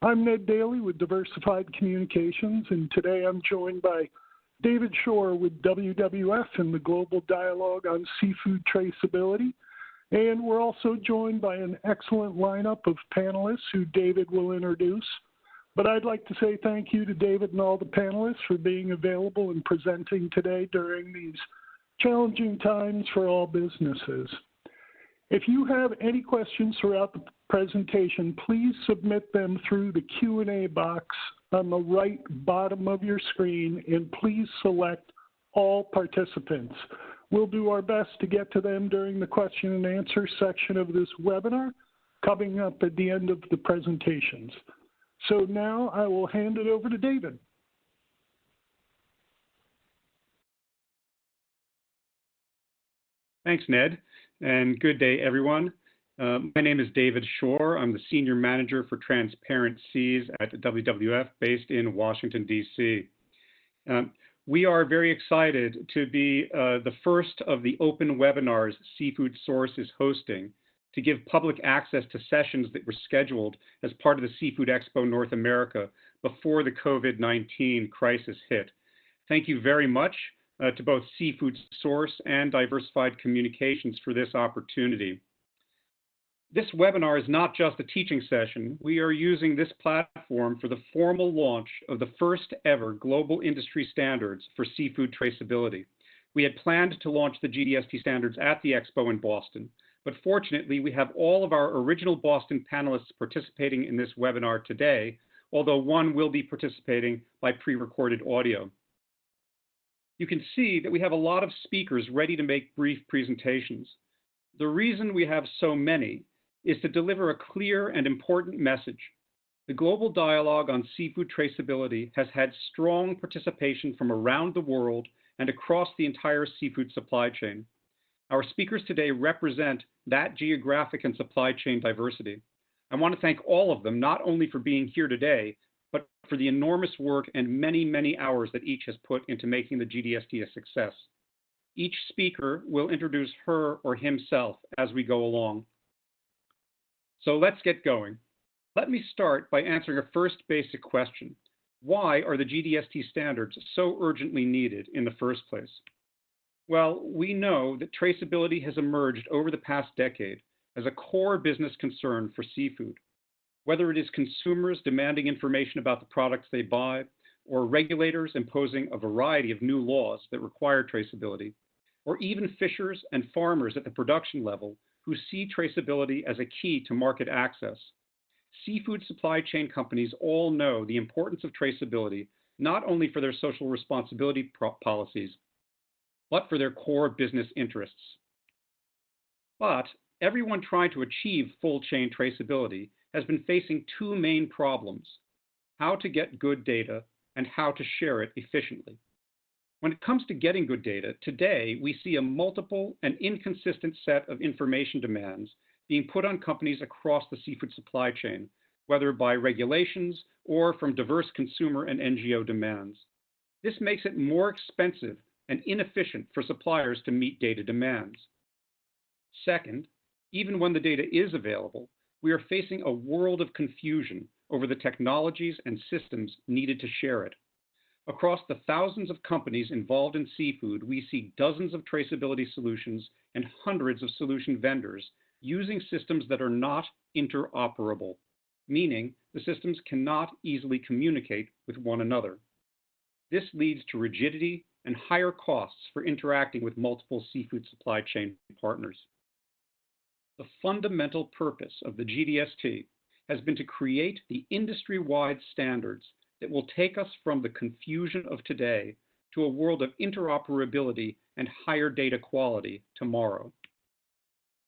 I'm Ned Daly with Diversified Communications, and today I'm joined by David Shore with WWF and the Global Dialogue on Seafood Traceability. And we're also joined by an excellent lineup of panelists who David will introduce. But I'd like to say thank you to David and all the panelists for being available and presenting today during these challenging times for all businesses. If you have any questions throughout the presentation, please submit them through the Q&A box on the right bottom of your screen, and please select all participants. We'll do our best to get to them during the question and answer section of this webinar, coming up at the end of the presentations. So now I will hand it over to David. Thanks, Ned, and good day, everyone. My name is David Shore. I'm the Senior Manager for Transparent Seas at WWF based in Washington, D.C. We are very excited to be the first of the open webinars Seafood Source is hosting to give public access to sessions that were scheduled as part of the Seafood Expo North America before the COVID-19 crisis hit. Thank you very much to both Seafood Source and Diversified Communications for this opportunity. This webinar is not just a teaching session. We are using this platform for the formal launch of the first ever global industry standards for seafood traceability. We had planned to launch the GDS T standards at the Expo in Boston, but fortunately we have all of our original Boston panelists participating in this webinar today, although one will be participating by pre-recorded audio. You can see that we have a lot of speakers ready to make brief presentations. The reason we have so many is to deliver a clear and important message. The global dialogue on seafood traceability has had strong participation from around the world and across the entire seafood supply chain. Our speakers today represent that geographic and supply chain diversity. I want to thank all of them, not only for being here today, but for the enormous work and many, many hours that each has put into making the GDST a success. Each speaker will introduce her or himself as we go along. So let's get going. Let me start by answering a first basic question. Why are the GDST standards so urgently needed in the first place? Well, we know that traceability has emerged over the past decade as a core business concern for seafood. Whether it is consumers demanding information about the products they buy, or regulators imposing a variety of new laws that require traceability, or even fishers and farmers at the production level who see traceability as a key to market access. Seafood supply chain companies all know the importance of traceability, not only for their social responsibility policies, but for their core business interests. But everyone trying to achieve full chain traceability has been facing two main problems: how to get good data and how to share it efficiently. When it comes to getting good data, today we see a multiple and inconsistent set of information demands being put on companies across the seafood supply chain, whether by regulations or from diverse consumer and NGO demands. This makes it more expensive and inefficient for suppliers to meet data demands. Second, even when the data is available, we are facing a world of confusion over the technologies and systems needed to share it. Across the thousands of companies involved in seafood, we see dozens of traceability solutions and hundreds of solution vendors using systems that are not interoperable, meaning the systems cannot easily communicate with one another. This leads to rigidity and higher costs for interacting with multiple seafood supply chain partners. The fundamental purpose of the GDST has been to create the industry-wide standards that will take us from the confusion of today to a world of interoperability and higher data quality tomorrow.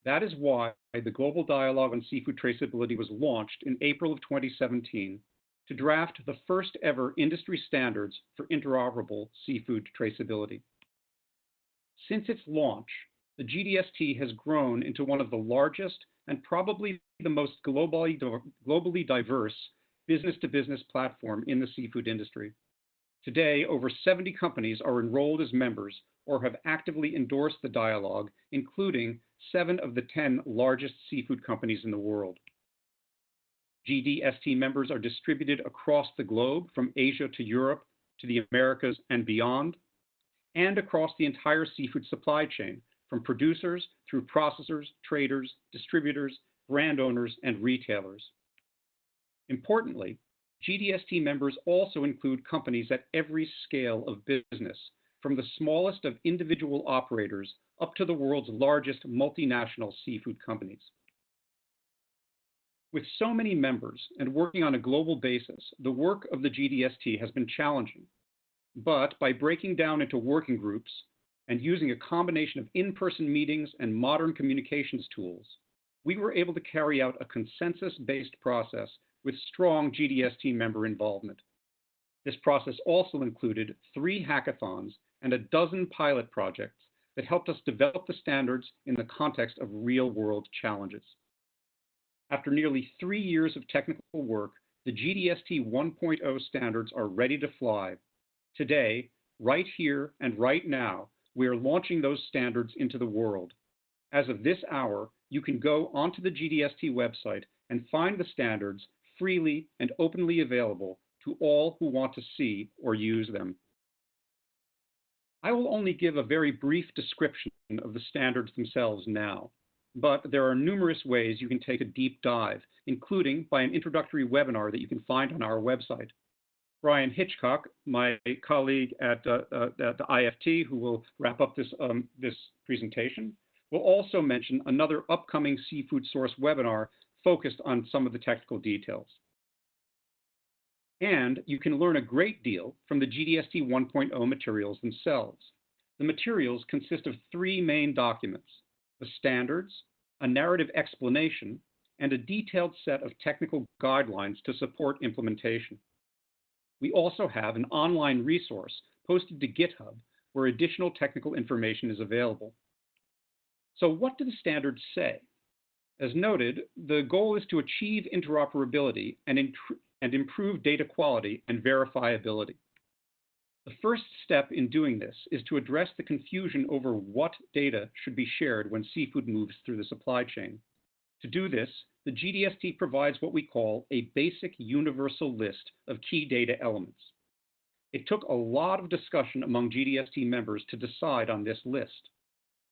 That is why the Global Dialogue on Seafood Traceability was launched in April of 2017 to draft the first ever industry standards for interoperable seafood traceability. Since its launch, the GDST has grown into one of the largest and probably the most globally diverse business-to-business platform in the seafood industry. Today, over 70 companies are enrolled as members or have actively endorsed the dialogue, including 7 of the 10 largest seafood companies in the world. GDST members are distributed across the globe, from Asia to Europe to the Americas and beyond, and across the entire seafood supply chain, from producers through processors, traders, distributors, brand owners, and retailers. Importantly, GDST members also include companies at every scale of business, from the smallest of individual operators up to the world's largest multinational seafood companies. With so many members and working on a global basis, the work of the GDST has been challenging. But by breaking down into working groups and using a combination of in-person meetings and modern communications tools, we were able to carry out a consensus-based process with strong GDST member involvement. This process also included 3 hackathons and a dozen pilot projects that helped us develop the standards in the context of real-world challenges. After nearly 3 years of technical work, the GDST 1.0 standards are ready to fly. Today, right here and right now, we are launching those standards into the world. As of this hour, you can go onto the GDST website and find the standards freely and openly available to all who want to see or use them. I will only give a very brief description of the standards themselves now, but there are numerous ways you can take a deep dive, including by an introductory webinar that you can find on our website. Brian Hitchcock, my colleague at the IFT, who will wrap up this presentation, will also mention another upcoming Seafood Source webinar focused on some of the technical details. And you can learn a great deal from the GDST 1.0 materials themselves. The materials consist of 3 main documents: the standards, a narrative explanation, and a detailed set of technical guidelines to support implementation. We also have an online resource posted to GitHub where additional technical information is available. So what do the standards say? As noted, the goal is to achieve interoperability and improve data quality and verifiability. The first step in doing this is to address the confusion over what data should be shared when seafood moves through the supply chain. To do this, the GDST provides what we call a basic universal list of key data elements. It took a lot of discussion among GDST members to decide on this list.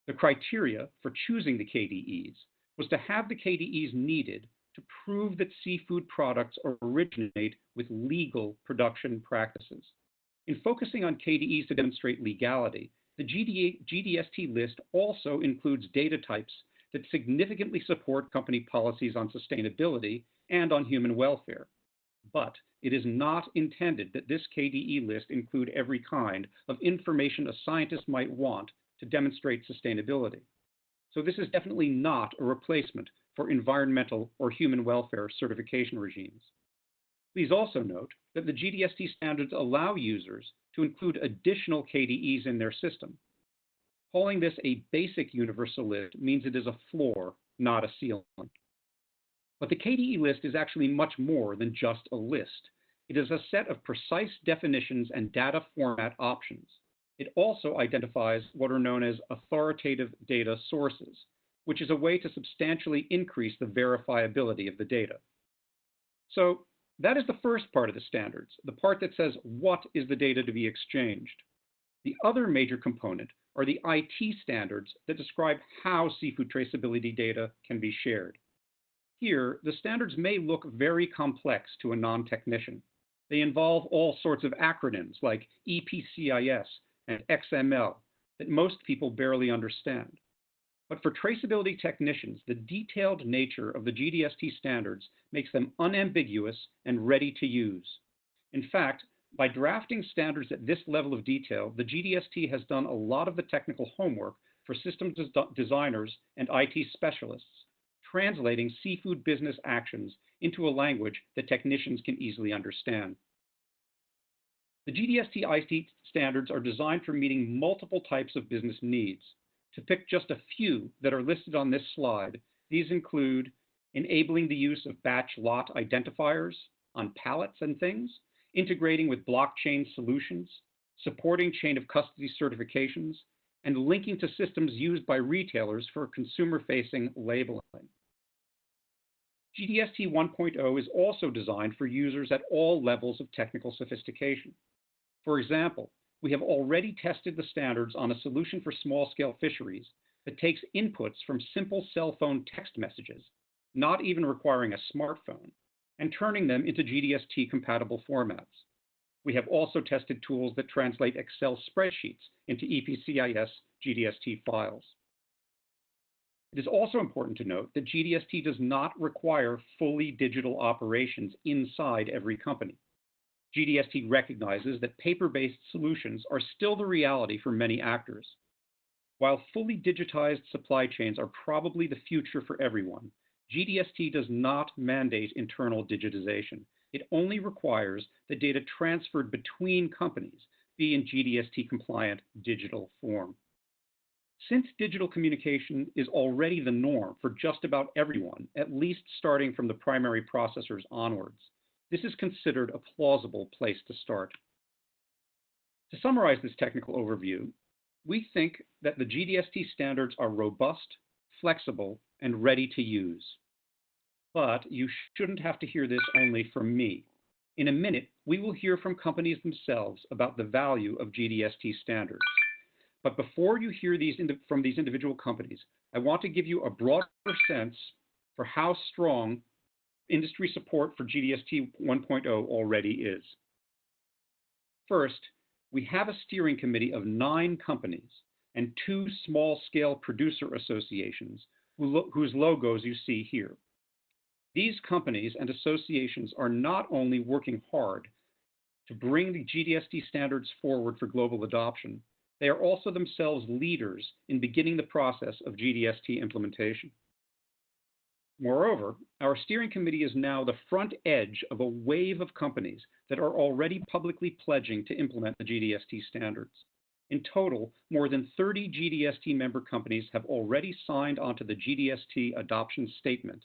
The criteria for choosing the KDEs was to have the KDEs needed to prove that seafood products originate with legal production practices. In focusing on KDEs to demonstrate legality, the GDST list also includes data types that significantly support company policies on sustainability and on human welfare. But it is not intended that this KDE list include every kind of information a scientist might want to demonstrate sustainability. So this is definitely not a replacement for environmental or human welfare certification regimes. Please also note that the GDST standards allow users to include additional KDEs in their system. Calling this a basic universal list means it is a floor, not a ceiling. But the KDE list is actually much more than just a list. It is a set of precise definitions and data format options. It also identifies what are known as authoritative data sources, which is a way to substantially increase the verifiability of the data. So that is the first part of the standards, the part that says what is the data to be exchanged. The other major component are the IT standards that describe how seafood traceability data can be shared. Here, the standards may look very complex to a non-technician. They involve all sorts of acronyms like EPCIS and XML that most people barely understand. But for traceability technicians, the detailed nature of the GDST standards makes them unambiguous and ready to use. In fact, by drafting standards at this level of detail, the GDST has done a lot of the technical homework for systems designers and IT specialists, translating seafood business actions into a language that technicians can easily understand. The GDST IT standards are designed for meeting multiple types of business needs. To pick just a few that are listed on this slide, these include enabling the use of batch lot identifiers on pallets and things, integrating with blockchain solutions, supporting chain of custody certifications, and linking to systems used by retailers for consumer-facing labeling. GDS T 1.0 is also designed for users at all levels of technical sophistication. For example, we have already tested the standards on a solution for small-scale fisheries that takes inputs from simple cell phone text messages, not even requiring a smartphone, and turning them into GDS-T-compatible formats. We have also tested tools that translate Excel spreadsheets into EPCIS GDS-T files. It is also important to note that GDS-T does not require fully digital operations inside every company. GDS-T recognizes that paper-based solutions are still the reality for many actors. While fully digitized supply chains are probably the future for everyone, GDS-T does not mandate internal digitization. It only requires the data transferred between companies be in GDS-T-compliant digital form. Since digital communication is already the norm for just about everyone, at least starting from the primary processors onwards, this is considered a plausible place to start. To summarize this technical overview, we think that the GDS-T standards are robust, flexible, and ready to use. But you shouldn't have to hear this only from me. In a minute, we will hear from companies themselves about the value of GDS-T standards. But before you hear from these individual companies, I want to give you a broader sense for how strong industry support for GDS-T 1.0 already is. First, we have a steering committee of 9 companies and 2 small-scale producer associations whose logos you see here. These companies and associations are not only working hard to bring the GDS-T standards forward for global adoption, they are also themselves leaders in beginning the process of GDS-T implementation. Moreover, our steering committee is now the front edge of a wave of companies that are already publicly pledging to implement the GDS-T standards. In total, more than 30 GDS-T member companies have already signed onto the GDS-T adoption statement.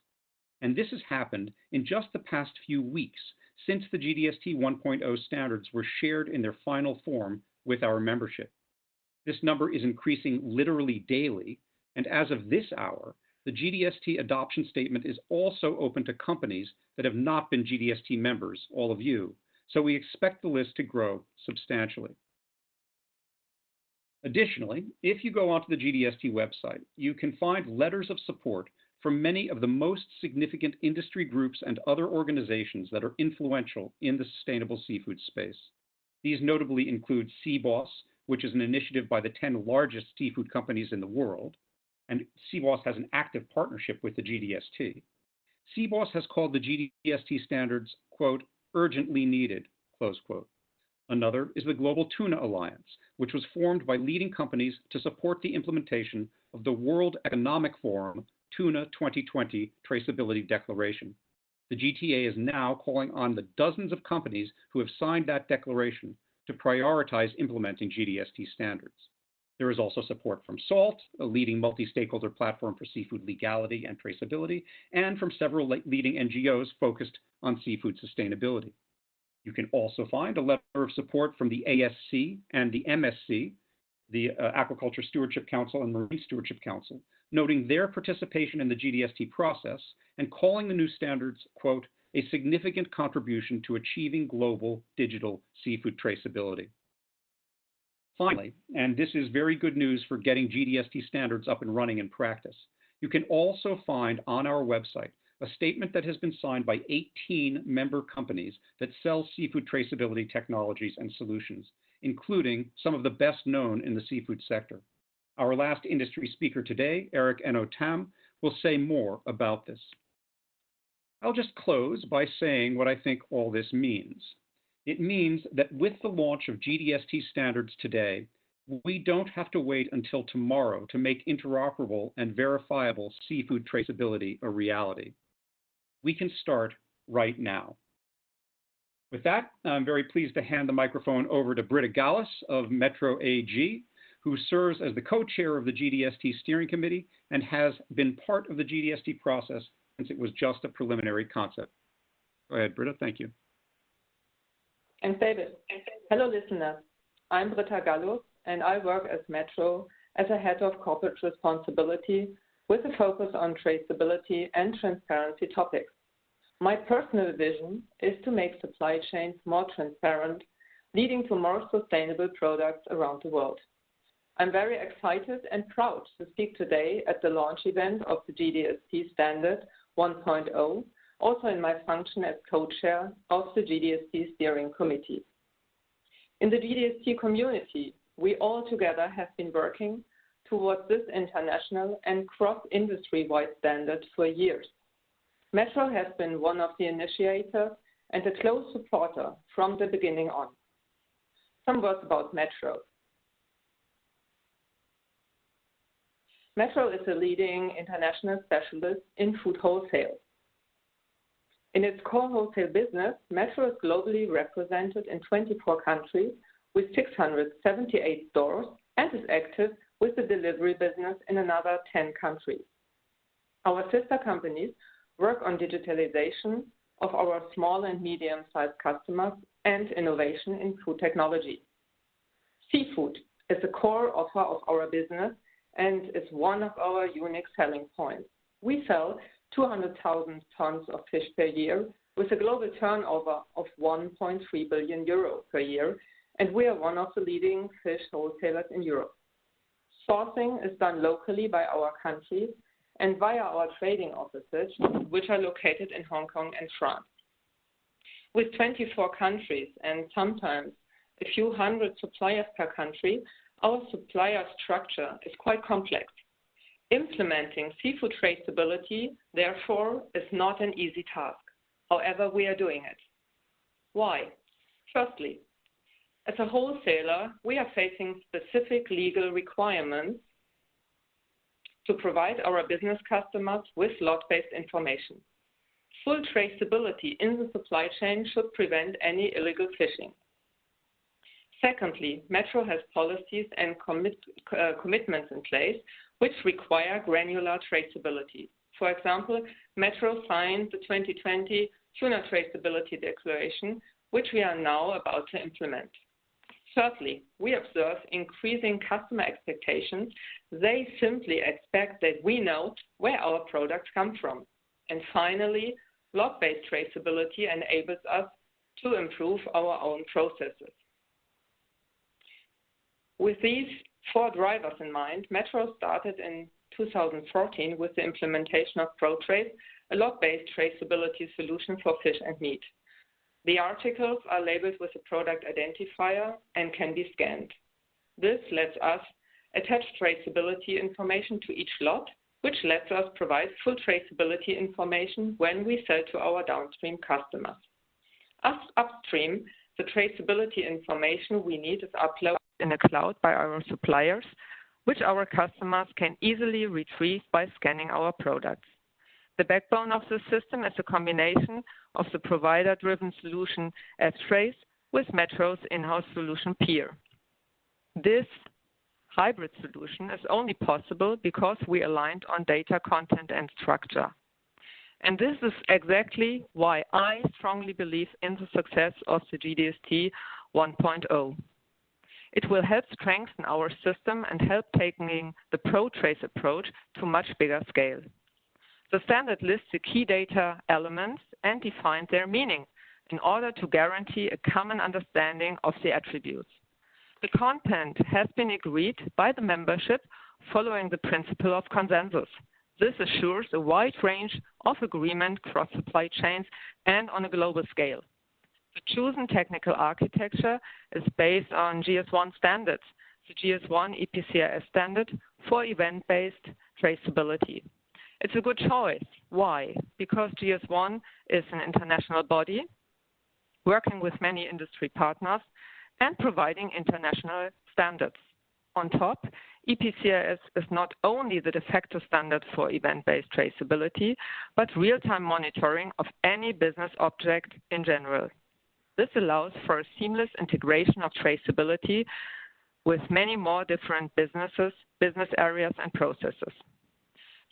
And this has happened in just the past few weeks since the GDS-T 1.0 standards were shared in their final form with our membership. This number is increasing literally daily, and as of this hour, the GDS-T adoption statement is also open to companies that have not been GDS-T members, all of you, so we expect the list to grow substantially. Additionally, if you go onto the GDS-T website, you can find letters of support from many of the most significant industry groups and other organizations that are influential in the sustainable seafood space. These notably include CBOS, which is an initiative by the 10 largest seafood companies in the world, and CBOS has an active partnership with the GDS-T. CBOS has called the GDS-T standards, quote, urgently needed, close quote. Another is the Global Tuna Alliance, which was formed by leading companies to support the implementation of the World Economic Forum Tuna 2020 Traceability Declaration. The GTA is now calling on the dozens of companies who have signed that declaration to prioritize implementing GDS-T standards. There is also support from SALT, a leading multi-stakeholder platform for seafood legality and traceability, and from several leading NGOs focused on seafood sustainability. You can also find a letter of support from the ASC and the MSC, the Aquaculture Stewardship Council and Marine Stewardship Council, noting their participation in the GDS-T process and calling the new standards, quote, a significant contribution to achieving global digital seafood traceability. Finally, and this is very good news for getting GDS-T standards up and running in practice, you can also find on our website a statement that has been signed by 18 member companies that sell seafood traceability technologies and solutions, including some of the best known in the seafood sector. Our last industry speaker today, Eric Eno-Tam, will say more about this. I'll just close by saying what I think all this means. It means that with the launch of GDS-T standards today, we don't have to wait until tomorrow to make interoperable and verifiable seafood traceability a reality. We can start right now. With that, I'm very pleased to hand the microphone over to Britta Gallus of Metro AG, who serves as the co-chair of the GDS-T Steering Committee and has been part of the GDS-T process since it was just a preliminary concept. Go ahead, Britta, thank you. Thanks, David. Hello, listeners. I'm Britta Gallus, and I work as Metro as a head of corporate responsibility with a focus on traceability and transparency topics. My personal vision is to make supply chains more transparent, leading to more sustainable products around the world. I'm very excited and proud to speak today at the launch event of the GDS T standard 1.0, also in my function as co-chair of the GDS T steering committee. In the GDS T community, we all together have been working towards this international and cross-industry-wide standard for years. Metro has been one of the initiators and a close supporter from the beginning on. Some words about Metro. Metro is a leading international specialist in food wholesale. In its core wholesale business, Metro is globally represented in 24 countries with 678 stores and is active with the delivery business in another 10 countries. Our sister companies work on digitalization of our small and medium-sized customers and innovation in food technology. Seafood is the core offer of our business and is one of our unique selling points. We sell 200,000 tons of fish per year with a global turnover of 1.3 billion euro per year, and we are one of the leading fish wholesalers in Europe. Sourcing is done locally by our countries and via our trading offices, which are located in Hong Kong and France. With 24 countries and sometimes a few hundred suppliers per country, our supplier structure is quite complex. Implementing seafood traceability, therefore, is not an easy task. However, we are doing it. Why? Firstly, as a wholesaler, we are facing specific legal requirements to provide our business customers with lot-based information. Full traceability in the supply chain should prevent any illegal fishing. Secondly, Metro has policies and commitments in place which require granular traceability. For example, Metro signed the 2020 Tuna Traceability Declaration, which we are now about to implement. Thirdly, we observe increasing customer expectations. They simply expect that we know where our products come from. And finally, lot-based traceability enables us to improve our own processes. With these four drivers in mind, Metro started in 2014 with the implementation of ProTrace, a lot-based traceability solution for fish and meat. The articles are labeled with a product identifier and can be scanned. This lets us attach traceability information to each lot, which lets us provide full traceability information when we sell to our downstream customers. Upstream, the traceability information we need is uploaded in the cloud by our suppliers, which our customers can easily retrieve by scanning our products. The backbone of the system is a combination of the provider-driven solution S-Trace with Metro's in-house solution Peer. This hybrid solution is only possible because we aligned on data, content, and structure. And this is exactly why I strongly believe in the success of the GDS T 1.0. It will help strengthen our system and help taking the ProTrace approach to much bigger scale. The standard lists the key data elements and defines their meaning in order to guarantee a common understanding of the attributes. The content has been agreed by the membership following the principle of consensus. This assures a wide range of agreement across supply chains and on a global scale. The chosen technical architecture is based on GS1 standards, the GS1 EPCRS standard for event-based traceability. It's a good choice. Why? Because GS1 is an international body working with many industry partners and providing international standards. On top, EPCRS is not only the de facto standard for event-based traceability, but real-time monitoring of any business object in general. This allows for a seamless integration of traceability with many more different business areas and processes.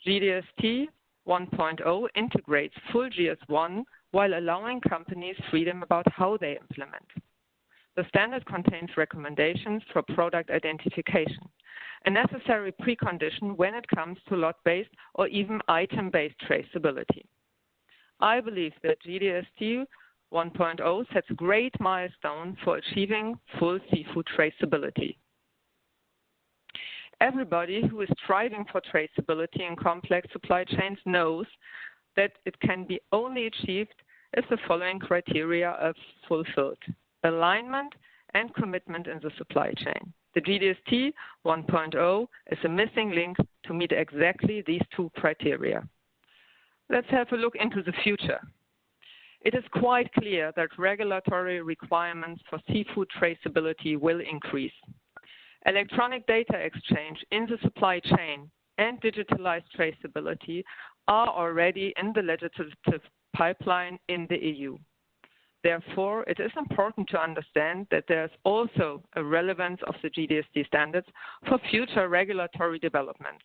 GDS T 1.0 integrates full GS1 while allowing companies freedom about how they implement. The standard contains recommendations for product identification, a necessary precondition when it comes to lot-based or even item-based traceability. I believe that GDST 1.0 sets a great milestone for achieving full seafood traceability. Everybody who is striving for traceability in complex supply chains knows that it can be only achieved if the following criteria are fulfilled: alignment and commitment in the supply chain. The GDST 1.0 is a missing link to meet exactly these two criteria. Let's have a look into the future. It is quite clear that regulatory requirements for seafood traceability will increase. Electronic data exchange in the supply chain and digitalized traceability are already in the legislative pipeline in the EU. Therefore, it is important to understand that there is also a relevance of the GDST standards for future regulatory developments.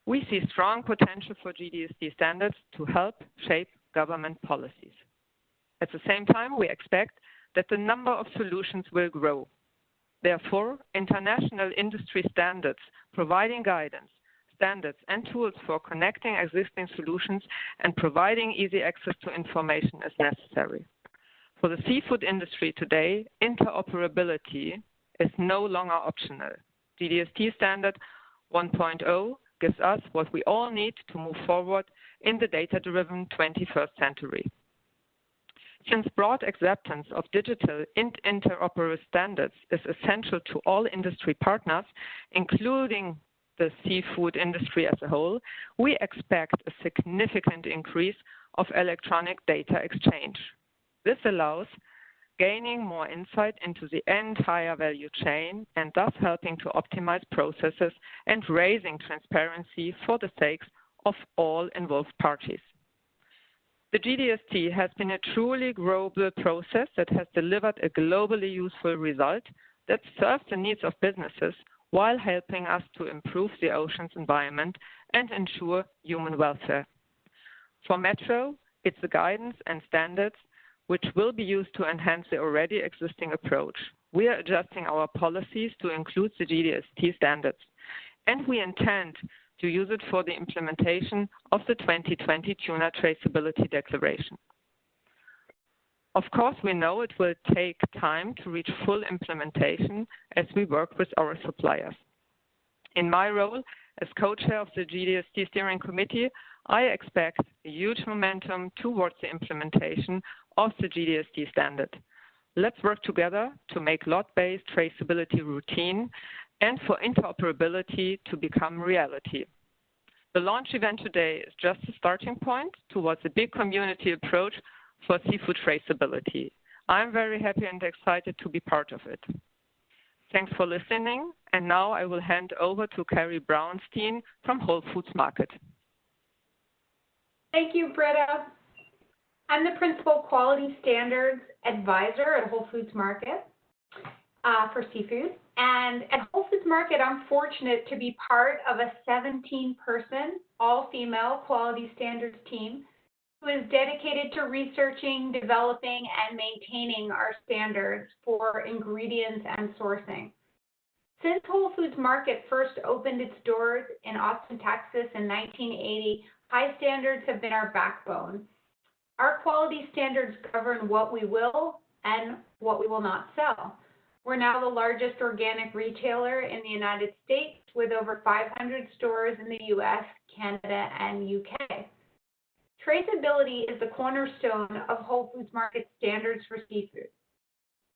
We see strong potential for GDST standards to help shape government policies. At the same time, we expect that the number of solutions will grow. Therefore, international industry standards providing guidance, standards and tools for connecting existing solutions and providing easy access to information is necessary. For the seafood industry today, interoperability is no longer optional. GDST standard 1.0 gives us what we all need to move forward in the data-driven 21st century. Since broad acceptance of digital and interoperable standards is essential to all industry partners, including the seafood industry as a whole, we expect a significant increase of electronic data exchange. This allows gaining more insight into the entire value chain and thus helping to optimize processes and raising transparency for the sakes of all involved parties. The GDST has been a truly global process that has delivered a globally useful result that serves the needs of businesses while helping us to improve the ocean's environment and ensure human welfare. For Metro, it's the guidance and standards which will be used to enhance the already existing approach. We are adjusting our policies to include the GDST standards, and we intend to use it for the implementation of the 2020 Tuna Traceability Declaration. Of course, we know it will take time to reach full implementation as we work with our suppliers. In my role as co-chair of the GDST Steering Committee, I expect a huge momentum towards the implementation of the GDST standard. Let's work together to make lot-based traceability routine and for interoperability to become reality. The launch event today is just a starting point towards a big community approach for seafood traceability. I'm very happy and excited to be part of it. Thanks for listening, and now I will hand over to Carrie Brownstein from Whole Foods Market. Thank you, Britta. I'm the Principal Quality Standards Advisor at Whole Foods Market for seafood. And at Whole Foods Market, I'm fortunate to be part of a 17-person, all-female quality standards team who is dedicated to researching, developing, and maintaining our standards for ingredients and sourcing. Since Whole Foods Market first opened its doors in Austin, Texas in 1980, high standards have been our backbone. Our quality standards govern what we will and what we will not sell. We're now the largest organic retailer in the United States with over 500 stores in the US, Canada, and UK. Traceability is the cornerstone of Whole Foods Market standards for seafood,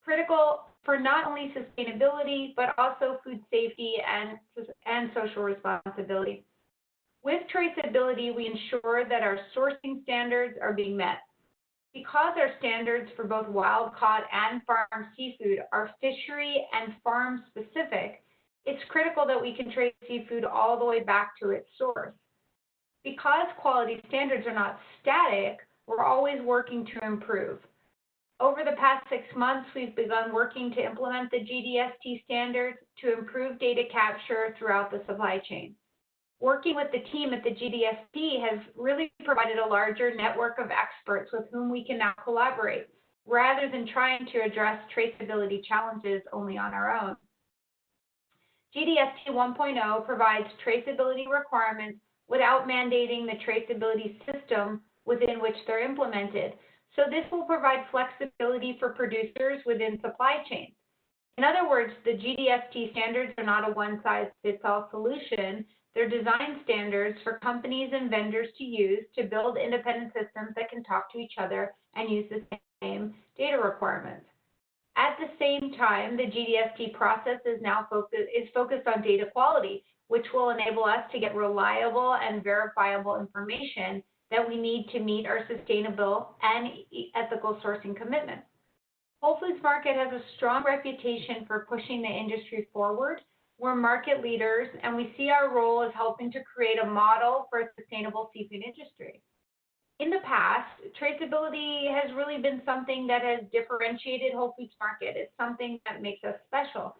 critical for not only sustainability, but also food safety and social responsibility. With traceability, we ensure that our sourcing standards are being met. Because our standards for both wild-caught and farm seafood are fishery and farm-specific, it's critical that we can trace seafood all the way back to its source. Because quality standards are not static, we're always working to improve. Over the past 6 months, we've begun working to implement the GDST standards to improve data capture throughout the supply chain. Working with the team at the GDST has really provided a larger network of experts with whom we can now collaborate, rather than trying to address traceability challenges only on our own. GDST 1.0 provides traceability requirements without mandating the traceability system within which they're implemented. So this will provide flexibility for producers within supply chains. In other words, the GDST standards are not a one-size-fits-all solution. They're design standards for companies and vendors to use to build independent systems that can talk to each other and use the same data requirements. At the same time, the GDST process is now focused on data quality, which will enable us to get reliable and verifiable information that we need to meet our sustainable and ethical sourcing commitments. Whole Foods Market has a strong reputation for pushing the industry forward. We're market leaders, and we see our role as helping to create a model for a sustainable seafood industry. In the past, traceability has really been something that has differentiated Whole Foods Market. It's something that makes us special.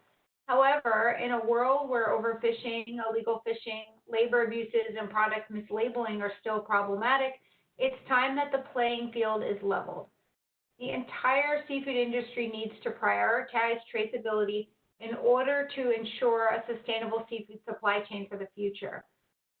However, in a world where overfishing, illegal fishing, labor abuses, and product mislabeling are still problematic, it's time that the playing field is leveled. The entire seafood industry needs to prioritize traceability in order to ensure a sustainable seafood supply chain for the future.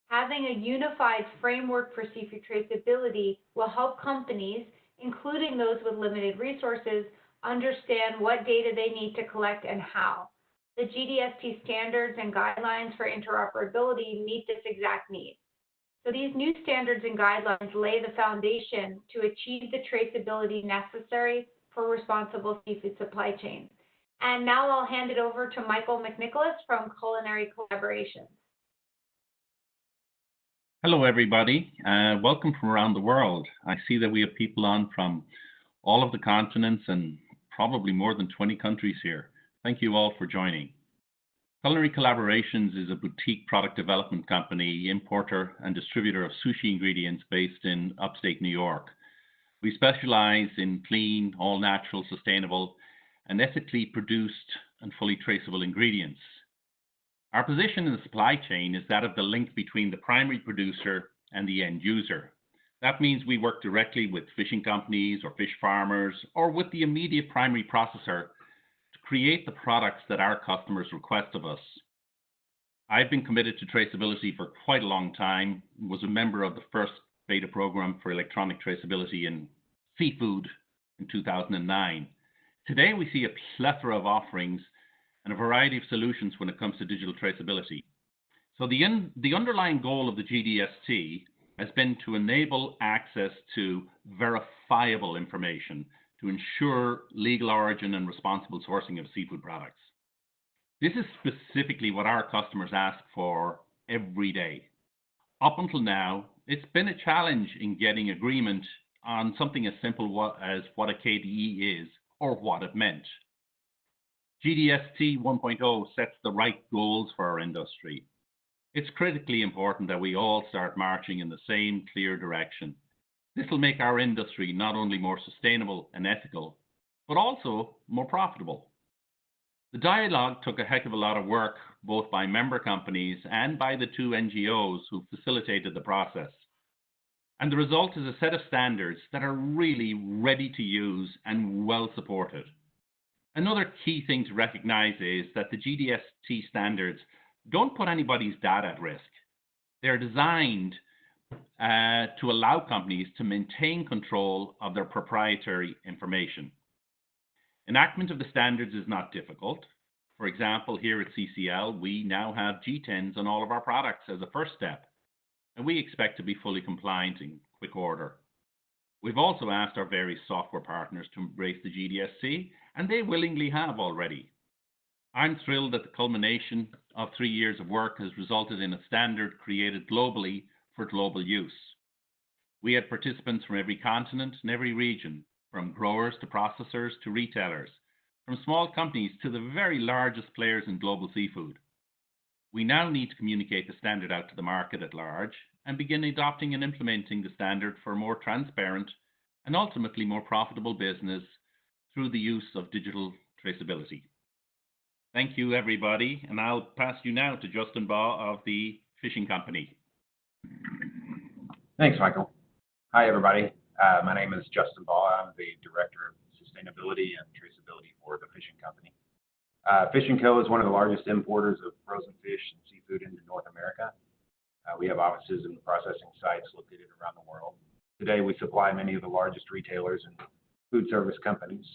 Having a unified framework for seafood traceability will help companies, including those with limited resources, understand what data they need to collect and how. The GDST standards and guidelines for interoperability meet this exact need. So these new standards and guidelines lay the foundation to achieve the traceability necessary for responsible seafood supply chains. And now I'll hand it over to Michael McNicholas from Culinary Collaborations. Hello, everybody. Welcome from around the world. I see that we have people on from all of the continents and probably more than 20 countries here. Thank you all for joining. Culinary Collaborations is a boutique product development company, importer and distributor of sushi ingredients based in upstate New York. We specialize in clean, all-natural, sustainable, and ethically produced and fully traceable ingredients. Our position in the supply chain is that of the link between the primary producer and the end user. That means we work directly with fishing companies or fish farmers or with the immediate primary processor to create the products that our customers request of us. I've been committed to traceability for quite a long time, was a member of the first beta program for electronic traceability in seafood in 2009. Today, we see a plethora of offerings and a variety of solutions when it comes to digital traceability. So the underlying goal of the GDST has been to enable access to verifiable information to ensure legal origin and responsible sourcing of seafood products. This is specifically what our customers ask for every day. Up until now, it's been a challenge in getting agreement on something as simple as what a KDE is or what it meant. GDST 1.0 sets the right goals for our industry. It's critically important that we all start marching in the same clear direction. This will make our industry not only more sustainable and ethical, but also more profitable. The dialogue took a heck of a lot of work, both by member companies and by the two NGOs who facilitated the process. And the result is a set of standards that are really ready to use and well supported. Another key thing to recognize is that the GDST standards don't put anybody's data at risk. They're designed to allow companies to maintain control of their proprietary information. Enactment of the standards is not difficult. For example, here at CCL, we now have G10s on all of our products as a first step, and we expect to be fully compliant in quick order. We've also asked our various software partners to embrace the GDST, and they willingly have already. I'm thrilled that the culmination of 3 years of work has resulted in a standard created globally for global use. We had participants from every continent and every region, from growers to processors to retailers, from small companies to the very largest players in global seafood. We now need to communicate the standard out to the market at large and begin adopting and implementing the standard for more transparent and ultimately more profitable business through the use of digital traceability. Thank you, everybody, and I'll pass you now to Justin Baugh of the Fishing Company. Thanks, Michael. Hi, everybody. My name is Justin Baugh. I'm the Director of Sustainability and Traceability for the Fishing Company. Fishing Co. is one of the largest importers of frozen fish and seafood into North America. We have offices and processing sites located around the world. Today, we supply many of the largest retailers and food service companies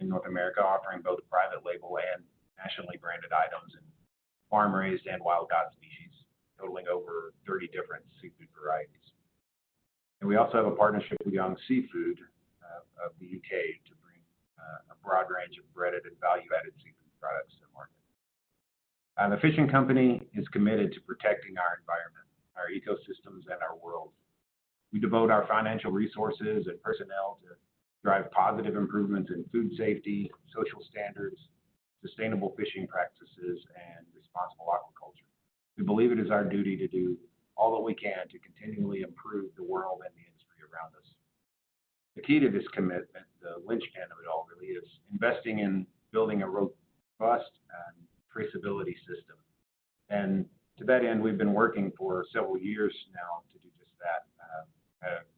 in North America, offering both private label and nationally branded items in farm-raised and wild-caught species, totaling over 30 different seafood varieties. And we also have a partnership with Young Seafood of the UK to bring a broad range of breaded and value-added seafood products to the market. The fishing company is committed to protecting our environment, our ecosystems, and our world. We devote our financial resources and personnel to drive positive improvements in food safety, social standards, sustainable fishing practices, and responsible aquaculture. We believe it is our duty to do all that we can to continually improve the world and the industry around us. The key to this commitment, the linchpin of it all really, is investing in building a robust traceability system. And to that end, we've been working for several years now to do just that.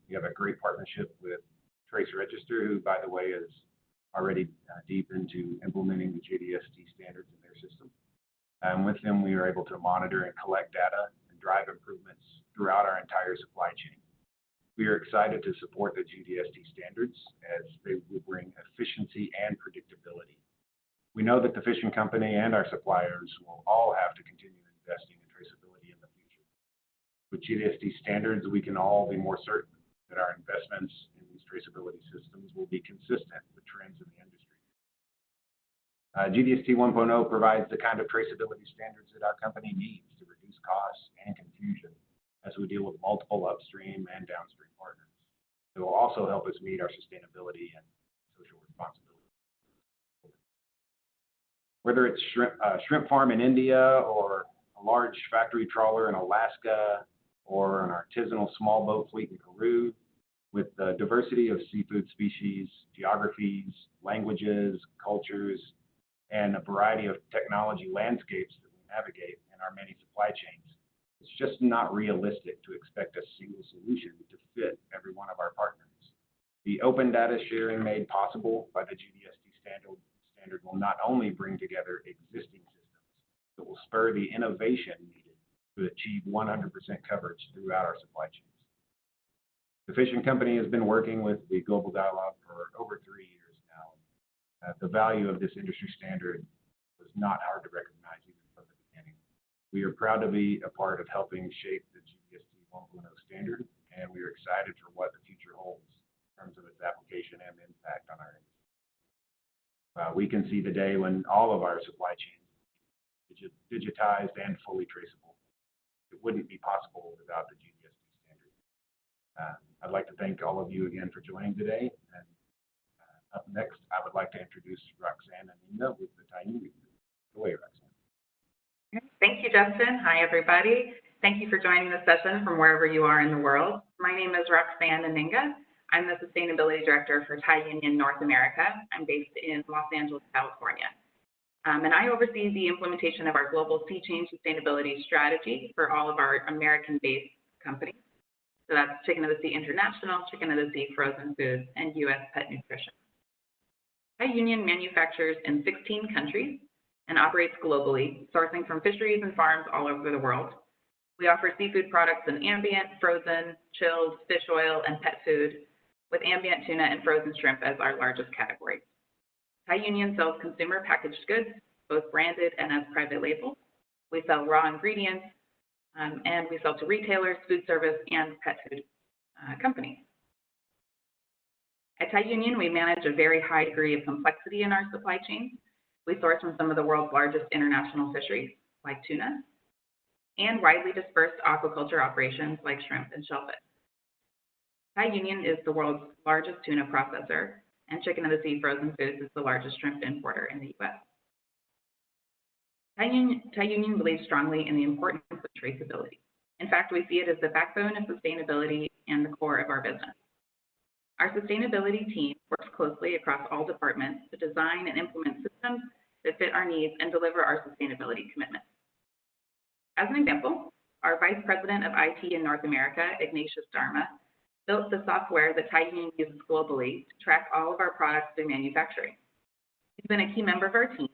We have a great partnership with Trace Register, who, by the way, is already deep into implementing the GDS T standards in their system. With them, we are able to monitor and collect data and drive improvements throughout our entire supply chain. We are excited to support the GDS T standards as they will bring efficiency and predictability. We know that the fishing company and our suppliers will all have to continue investing in traceability in the future. With GDS T standards, we can all be more certain that our investments in these traceability systems will be consistent with trends in the industry. GDS T 1.0 provides the kind of traceability standards that our company needs to reduce costs and confusion as we deal with multiple upstream and downstream partners. It will also help us meet our sustainability and social responsibility. Whether it's shrimp farm in India or a large factory trawler in Alaska or an artisanal small boat fleet in Peru, with the diversity of seafood species, geographies, languages, cultures, and a variety of technology landscapes that we navigate in our many supply chains, it's just not realistic to expect a single solution to fit every one of our partners. The open data sharing made possible by the GDS T standard will not only bring together existing systems, but will spur the innovation needed to achieve 100% coverage throughout our supply chains. The fishing company has been working with the Global Dialogue for over 3 years now. The value of this industry standard was not hard to recognize even from the beginning. We are proud to be a part of helping shape the GDS T 1.0 standard, and we are excited for what the future holds in terms of its application and impact on our industry. We can see the day when all of our supply chains are digitized and fully traceable. It wouldn't be possible without the GDS T standard. I'd like to thank all of you again for joining today. And up next, I would like to introduce Roxanne and Inga with the Thai Union Group. Go away, Roxanne. Thank you, Justin. Hi, everybody. Thank you for joining the session from wherever you are in the world. My name is Roxanne Aninga. I'm the Sustainability Director for Thai Union North America. I'm based in Los Angeles, California. And I oversee the implementation of our global sea change sustainability strategy for all of our American-based companies. So that's Chicken of the Sea International, Chicken of the Sea Frozen Foods, and U.S. Pet Nutrition. Thai Union manufactures in 16 countries and operates globally, sourcing from fisheries and farms all over the world. We offer seafood products in ambient, frozen, chilled, fish oil, and pet food, with ambient tuna and frozen shrimp as our largest categories. Thai Union sells consumer packaged goods, both branded and as private label. We sell raw ingredients, and we sell to retailers, food service, and pet food companies. At Thai Union, we manage a very high degree of complexity in our supply chain. We source from some of the world's largest international fisheries, like tuna, and widely dispersed aquaculture operations like shrimp and shellfish. Thai Union is the world's largest tuna processor, and Chicken of the Sea Frozen Foods is the largest shrimp importer in the U.S. Thai Union believes strongly in the importance of traceability. In fact, we see it as the backbone of sustainability and the core of our business. Our sustainability team works closely across all departments to design and implement systems that fit our needs and deliver our sustainability commitments. As an example, our Vice President of IT in North America, Ignatius Dharma, built the software that Thai Union uses globally to track all of our products through manufacturing. He's been a key member of our team,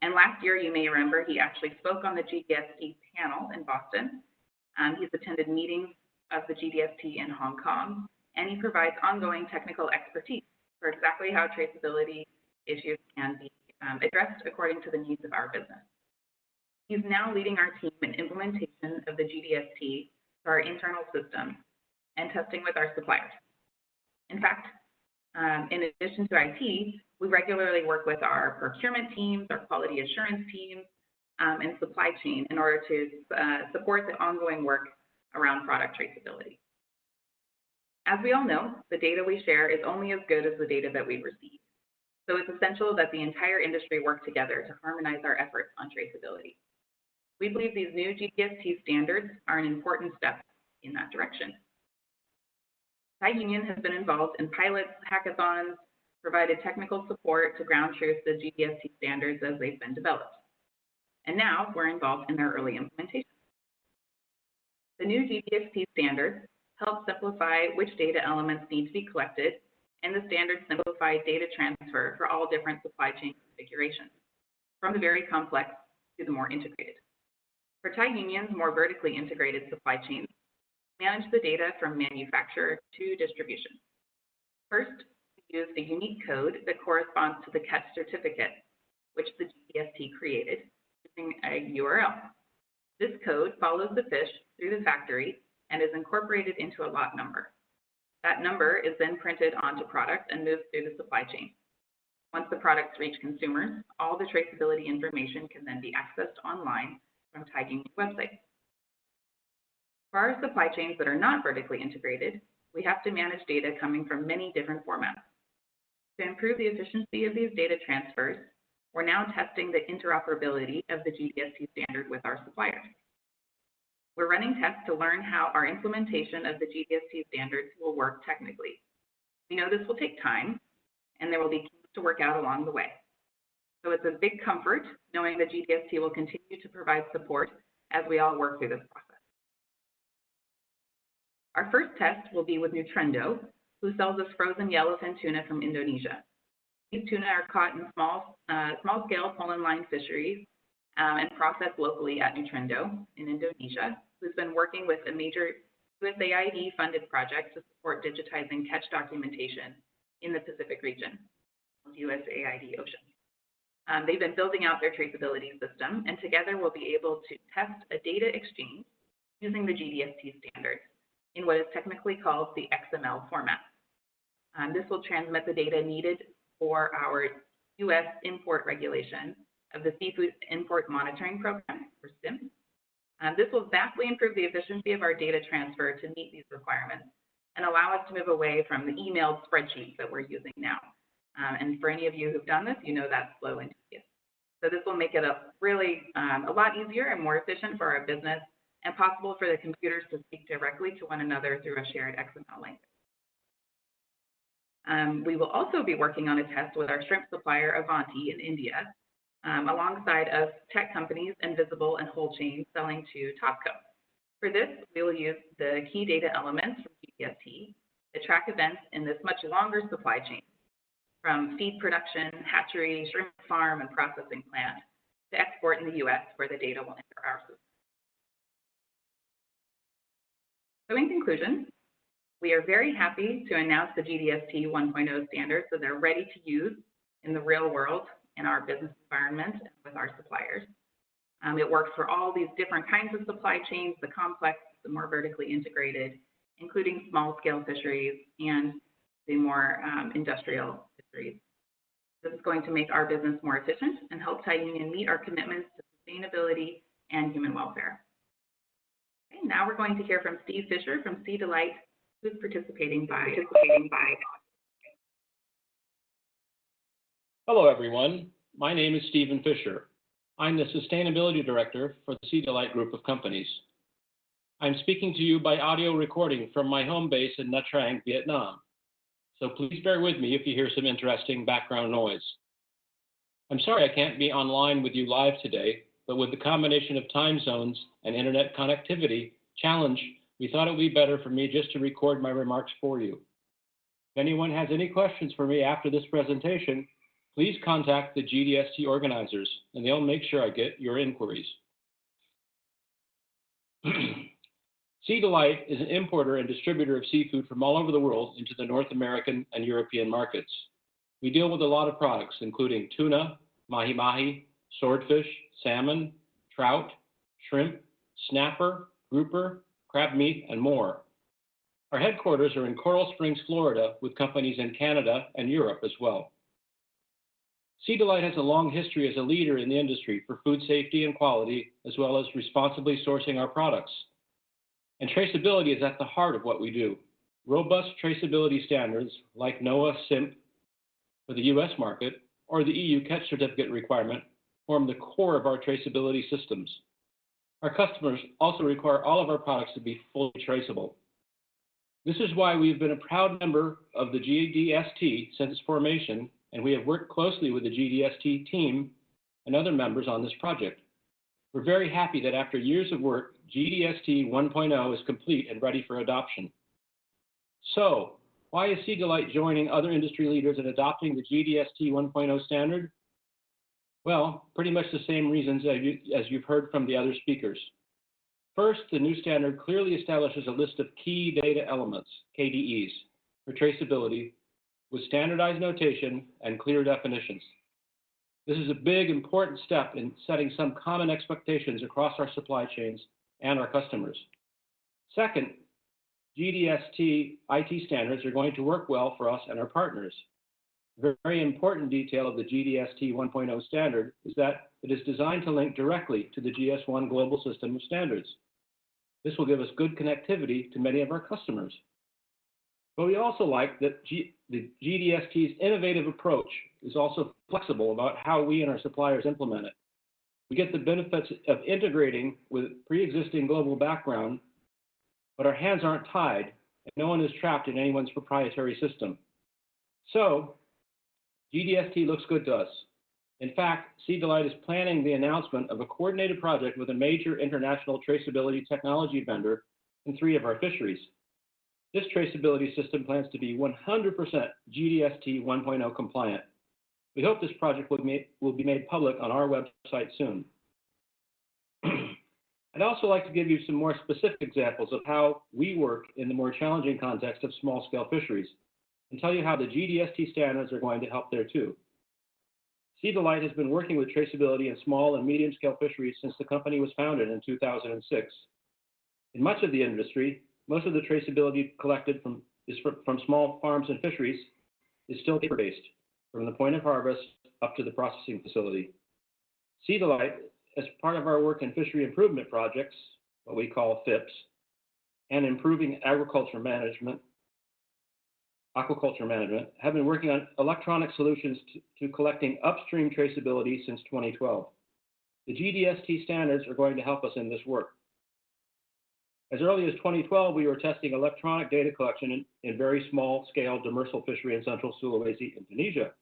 and last year, you may remember, he actually spoke on the GDS T panel in Boston. He's attended meetings of the GDS T in Hong Kong, and he provides ongoing technical expertise for exactly how traceability issues can be addressed according to the needs of our business. He's now leading our team in implementation of the GDS T to our internal system and testing with our suppliers. In fact, in addition to IT, we regularly work with our procurement teams, our quality assurance teams, and supply chain in order to support the ongoing work around product traceability. As we all know, the data we share is only as good as the data that we receive. So it's essential that the entire industry work together to harmonize our efforts on traceability. We believe these new GDST standards are an important step in that direction. Thai Union has been involved in pilots, hackathons, provided technical support to ground truth the GDST standards as they've been developed. And now we're involved in their early implementation. The new GDST standards help simplify which data elements need to be collected, and the standards simplify data transfer for all different supply chain configurations, from the very complex to the more integrated. For Thai Union's more vertically integrated supply chains, manage the data from manufacturer to distribution. First, we use the unique code that corresponds to the catch certificate, which the GDST created using a URL. This code follows the fish through the factory and is incorporated into a lot number. That number is then printed onto products and moved through the supply chain. Once the products reach consumers, all the traceability information can then be accessed online from Thai Union's website. For our supply chains that are not vertically integrated, we have to manage data coming from many different formats. To improve the efficiency of these data transfers, we're now testing the interoperability of the GDST standard with our suppliers. We're running tests to learn how our implementation of the GDST standards will work technically. We know this will take time, and there will be keys to work out along the way. So it's a big comfort knowing that GDST will continue to provide support as we all work through this process. Our first test will be with Nutrendo, who sells us frozen yellowfin tuna from Indonesia. These tuna are caught in small-scale pullen line fisheries and processed locally at Nutrendo in Indonesia, who's been working with a major USAID-funded project to support digitizing catch documentation in the Pacific region, USAID Ocean. They've been building out their traceability system, and together we'll be able to test a data exchange using the GDST standards in what is technically called the XML format. This will transmit the data needed for our U.S. import regulation of the Seafood Import Monitoring Program, or SIM. This will vastly improve the efficiency of our data transfer to meet these requirements and allow us to move away from the emailed spreadsheets that we're using now. And for any of you who've done this, you know that's slow and tedious. So this will make it a lot easier and more efficient for our business and possible for the computers to speak directly to one another through a shared XML link. We will also be working on a test with our shrimp supplier Avanti in India, alongside of tech companies Invisible and Whole Chain selling to Topco. For this, we will use the key data elements from GDST to track events in this much longer supply chain, from feed production, hatchery, shrimp farm, and processing plant, to export in the U.S. where the data will enter our system. So in conclusion, we are very happy to announce the GDS T 1.0 standards so they're ready to use in the real world in our business environment and with our suppliers. It works for all these different kinds of supply chains, the complex, the more vertically integrated, including small-scale fisheries and the more industrial fisheries. This is going to make our business more efficient and help Thai Union meet our commitments to sustainability and human welfare. Okay, now we're going to hear from Steve Fisher from Sea Delight, who's participating by. Hello, everyone. My name is Stephen Fisher. I'm the Sustainability Director for the Sea Delight Group of Companies. I'm speaking to you by audio recording from my home base in Nha Trang, Vietnam. So please bear with me if you hear some interesting background noise. I'm sorry I can't be online with you live today, but with the combination of time zones and internet connectivity challenge, we thought it would be better for me just to record my remarks for you. If anyone has any questions for me after this presentation, please contact the GDST organizers and they'll make sure I get your inquiries. Sea Delight is an importer and distributor of seafood from all over the world into the North American and European markets. We deal with a lot of products, including tuna, mahi-mahi, swordfish, salmon, trout, shrimp, snapper, grouper, crab meat, and more. Our headquarters are in Coral Springs, Florida, with companies in Canada and Europe as well. Sea Delight has a long history as a leader in the industry for food safety and quality, as well as responsibly sourcing our products. And traceability is at the heart of what we do. Robust traceability standards like NOAA SIMP for the US market or the EU catch certificate requirement form the core of our traceability systems. Our customers also require all of our products to be fully traceable. This is why we've been a proud member of the GDS T since its formation, and we have worked closely with the GDS T team and other members on this project. We're very happy that after years of work, GDS T 1.0 is complete and ready for adoption. So, why is Sea Delight joining other industry leaders in adopting the GDS T 1.0 standard? Well, pretty much the same reasons as you've heard from the other speakers. First, the new standard clearly establishes a list of key data elements, KDEs, for traceability with standardized notation and clear definitions. This is a big, important step in setting some common expectations across our supply chains and our customers. Second, GDST IT standards are going to work well for us and our partners. A very important detail of the GDST 1.0 standard is that it is designed to link directly to the GS1 global system of standards. This will give us good connectivity to many of our customers. But we also like that the GDST's innovative approach is also flexible about how we and our suppliers implement it. We get the benefits of integrating with pre-existing global background, but our hands aren't tied, and no one is trapped in anyone's proprietary system. So, GDST looks good to us. In fact, Sea Delight is planning the announcement of a coordinated project with a major international traceability technology vendor in 3 of our fisheries. This traceability system plans to be 100% GDST 1.0 compliant. We hope this project will be made public on our website soon. I'd also like to give you some more specific examples of how we work in the more challenging context of small-scale fisheries, and tell you how the GDST standards are going to help there too. Sea Delight has been working with traceability in small and medium-scale fisheries since the company was founded in 2006. In much of the industry, most of the traceability collected from small farms and fisheries is still paper-based, from the point of harvest up to the processing facility. Sea Delight, as part of our work in fishery improvement projects, what we call FIPS, and improving aquaculture management, have been working on electronic solutions to collecting upstream traceability since 2012. The GDST standards are going to help us in this work. As early as 2012, we were testing electronic data collection in very small-scale demersal fishery in central Sulawesi, Indonesia.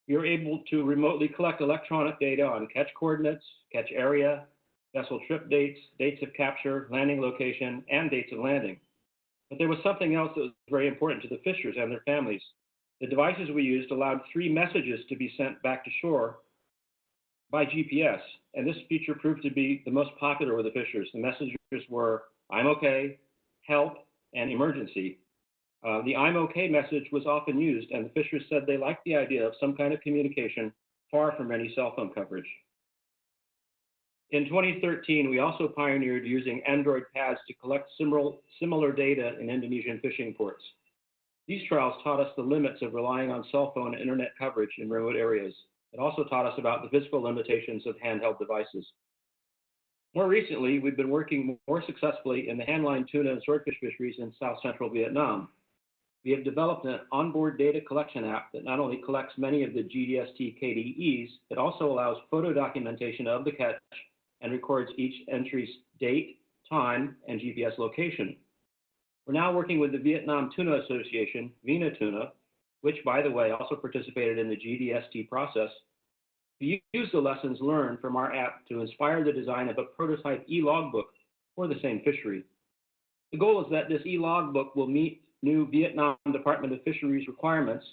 We were able to remotely collect electronic data on catch coordinates, catch area, vessel trip dates, dates of capture, landing location, and dates of landing. But there was something else that was very important to the fishers and their families. The devices we used allowed 3 messages to be sent back to shore by GPS, and this feature proved to be the most popular with the fishers. The messages were, "I'm okay," "help," and "emergency." The "I'm okay" message was often used, and the fishers said they liked the idea of some kind of communication far from any cell phone coverage. In 2013, we also pioneered using Android pads to collect similar data in Indonesian fishing ports. These trials taught us the limits of relying on cell phone and internet coverage in remote areas. It also taught us about the physical limitations of handheld devices. More recently, we've been working more successfully in the handline tuna and swordfish fisheries in South Central Vietnam. We have developed an onboard data collection app that not only collects many of the GDST KDEs, it also allows photo documentation of the catch and records each entry's date, time, and GPS location. We're now working with the Vietnam Tuna Association, Vina Tuna, which, by the way, also participated in the GDST process, to use the lessons learned from our app to inspire the design of a prototype e-logbook for the same fishery. The goal is that this e-logbook will meet new Vietnam Department of Fisheries requirements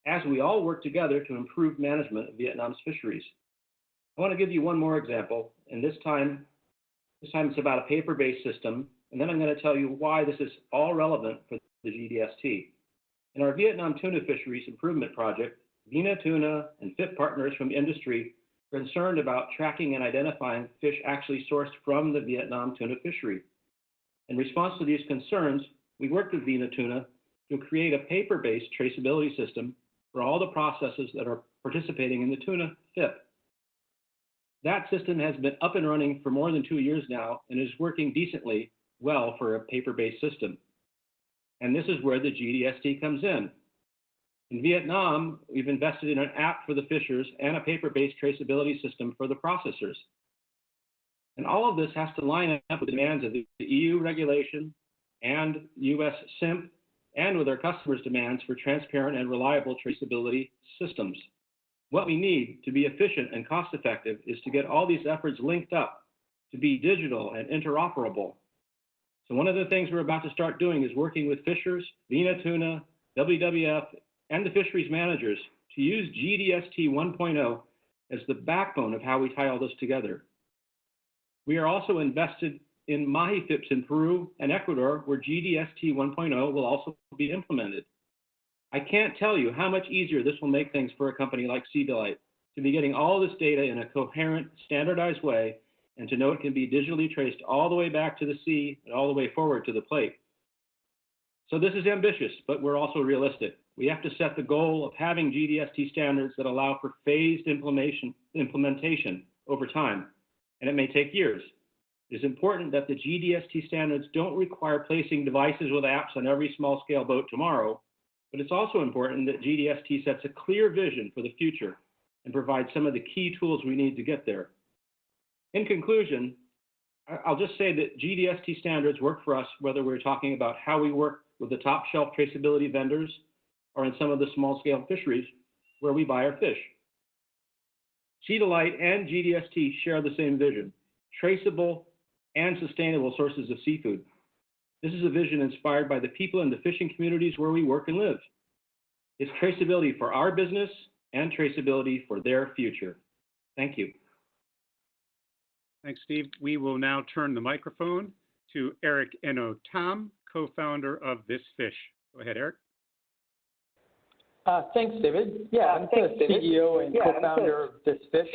as we all work together to improve management of Vietnam's fisheries. I want to give you one more example, and this time it's about a paper-based system, and then I'm going to tell you why this is all relevant for the GDST. In our Vietnam tuna fisheries improvement project, Vina Tuna and FIP partners from industry are concerned about tracking and identifying fish actually sourced from the Vietnam tuna fishery. In response to these concerns, we worked with Vina Tuna to create a paper-based traceability system for all the processes that are participating in the tuna FIP. That system has been up and running for more than 2 years now and is working decently well for a paper-based system. And this is where the GDST comes in. In Vietnam, we've invested in an app for the fishers and a paper-based traceability system for the processors. And all of this has to line up with the demands of the EU regulation and US SIMP and with our customers' demands for transparent and reliable traceability systems. What we need to be efficient and cost-effective is to get all these efforts linked up to be digital and interoperable. So one of the things we're about to start doing is working with fishers, Vina Tuna, WWF, and the fisheries managers to use GDST 1.0 as the backbone of how we tie all this together. We are also invested in Mahi FIPs in Peru and Ecuador, where GDST 1.0 will also be implemented. I can't tell you how much easier this will make things for a company like Sea Delight to be getting all this data in a coherent, standardized way, and to know it can be digitally traced all the way back to the sea and all the way forward to the plate. So this is ambitious, but we're also realistic. We have to set the goal of having GDST standards that allow for phased implementation over time, and it may take years. It is important that the GDST standards don't require placing devices with apps on every small-scale boat tomorrow, but it's also important that GDST sets a clear vision for the future and provides some of the key tools we need to get there. In conclusion, I'll just say that GDST standards work for us whether we're talking about how we work with the top shelf traceability vendors or in some of the small-scale fisheries where we buy our fish. Sea Delight and GDST share the same vision: traceable and sustainable sources of seafood. This is a vision inspired by the people in the fishing communities where we work and live. It's traceability for our business and traceability for their future. Thank you. Thanks, Steve. We will now turn the microphone to Eric Eno Tam, co-founder of This Fish. Go ahead, Eric. Thanks, David. Yeah, I'm the CEO and co-founder of This Fish.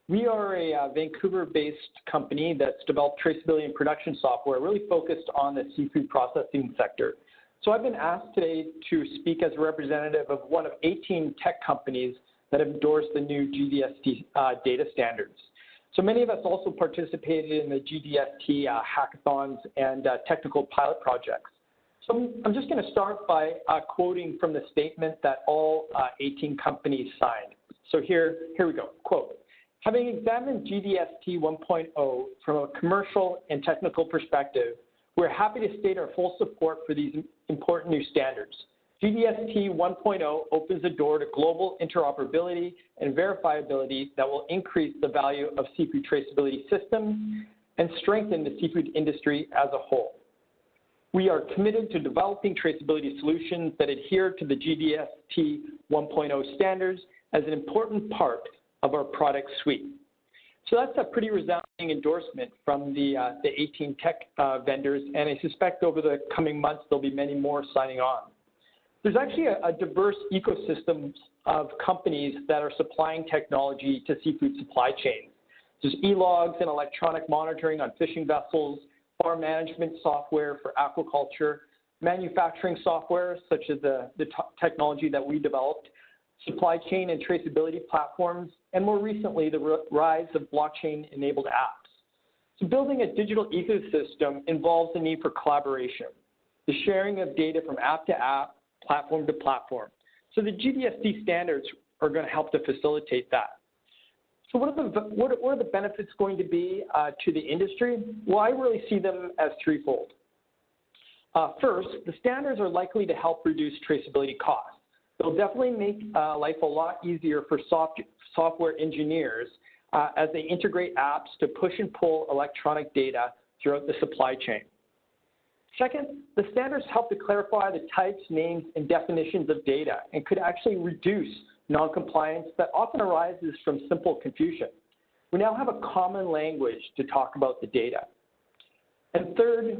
We are a Vancouver-based company that's developed traceability and production software really focused on the seafood processing sector. So I've been asked today to speak as a representative of one of 18 tech companies that have endorsed the new GDST data standards. So many of us also participated in the GDST hackathons and technical pilot projects. So I'm just going to start by quoting from the statement that all 18 companies signed. So here we go, quote, "Having examined GDST 1.0 from a commercial and technical perspective, we're happy to state our full support for these important new standards. GDST 1.0 opens the door to global interoperability and verifiability that will increase the value of seafood traceability systems and strengthen the seafood industry as a whole. We are committed to developing traceability solutions that adhere to the GDST 1.0 standards as an important part of our product suite." So that's a pretty resounding endorsement from the 18 tech vendors, and I suspect over the coming months there'll be many more signing on. There's actually a diverse ecosystem of companies that are supplying technology to seafood supply chains. There's e-logs and electronic monitoring on fishing vessels, farm management software for aquaculture, manufacturing software such as the technology that we developed, supply chain and traceability platforms, and more recently, the rise of blockchain-enabled apps. So building a digital ecosystem involves the need for collaboration, the sharing of data from app to app, platform to platform. So the GDST standards are going to help to facilitate that. So what are the benefits going to be to the industry? Well, I really see them as threefold. First, the standards are likely to help reduce traceability costs. They'll definitely make life a lot easier for software engineers as they integrate apps to push and pull electronic data throughout the supply chain. Second, the standards help to clarify the types, names, and definitions of data and could actually reduce noncompliance that often arises from simple confusion. We now have a common language to talk about the data. And third,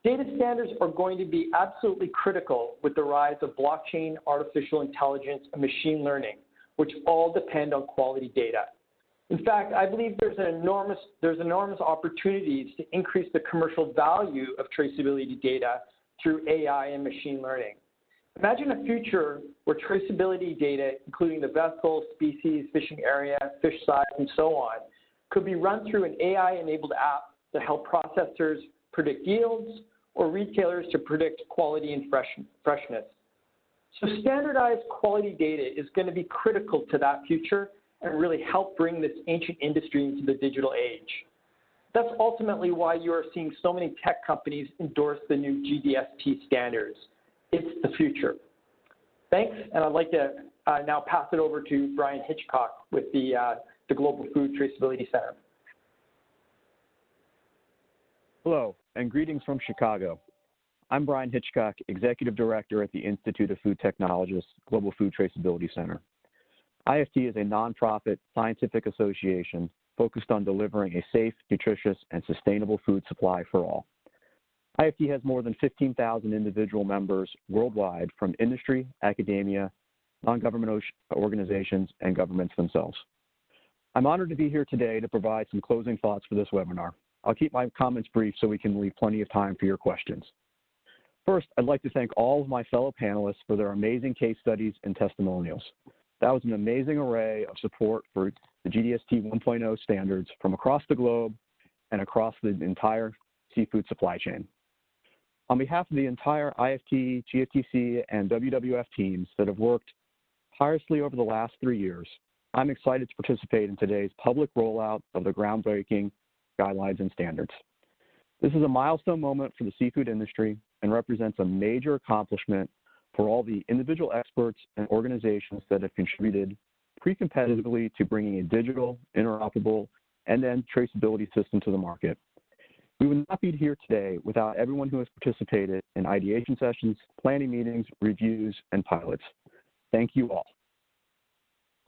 data standards are going to be absolutely critical with the rise of blockchain, artificial intelligence, and machine learning, which all depend on quality data. In fact, I believe there's enormous opportunities to increase the commercial value of traceability data through AI and machine learning. Imagine a future where traceability data, including the vessel, species, fishing area, fish size, and so on, could be run through an AI-enabled app to help processors predict yields or retailers to predict quality and freshness. So standardized quality data is going to be critical to that future and really help bring this ancient industry into the digital age. That's ultimately why you are seeing so many tech companies endorse the new GDS T standards. It's the future. Thanks, and I'd like to now pass it over to Brian Hitchcock with the Global Food Traceability Center. Hello, and greetings from Chicago. I'm Brian Hitchcock, Executive Director at the Institute of Food Technologists Global Food Traceability Center. IFT is a nonprofit scientific association focused on delivering a safe, nutritious, and sustainable food supply for all. IFT has more than 15,000 individual members worldwide from industry, academia, non-government organizations, and governments themselves. I'm honored to be here today to provide some closing thoughts for this webinar. I'll keep my comments brief so we can leave plenty of time for your questions. First, I'd like to thank all of my fellow panelists for their amazing case studies and testimonials. That was an amazing array of support for the GDS T 1.0 standards from across the globe and across the entire seafood supply chain. On behalf of the entire IFT, GFTC, and WWF teams that have worked tirelessly over the last 3 years, I'm excited to participate in today's public rollout of the groundbreaking guidelines and standards. This is a milestone moment for the seafood industry and represents a major accomplishment for all the individual experts and organizations that have contributed pre-competitively to bringing a digital, interoperable, end-to-end traceability system to the market. We would not be here today without everyone who has participated in ideation sessions, planning meetings, reviews, and pilots. Thank you all.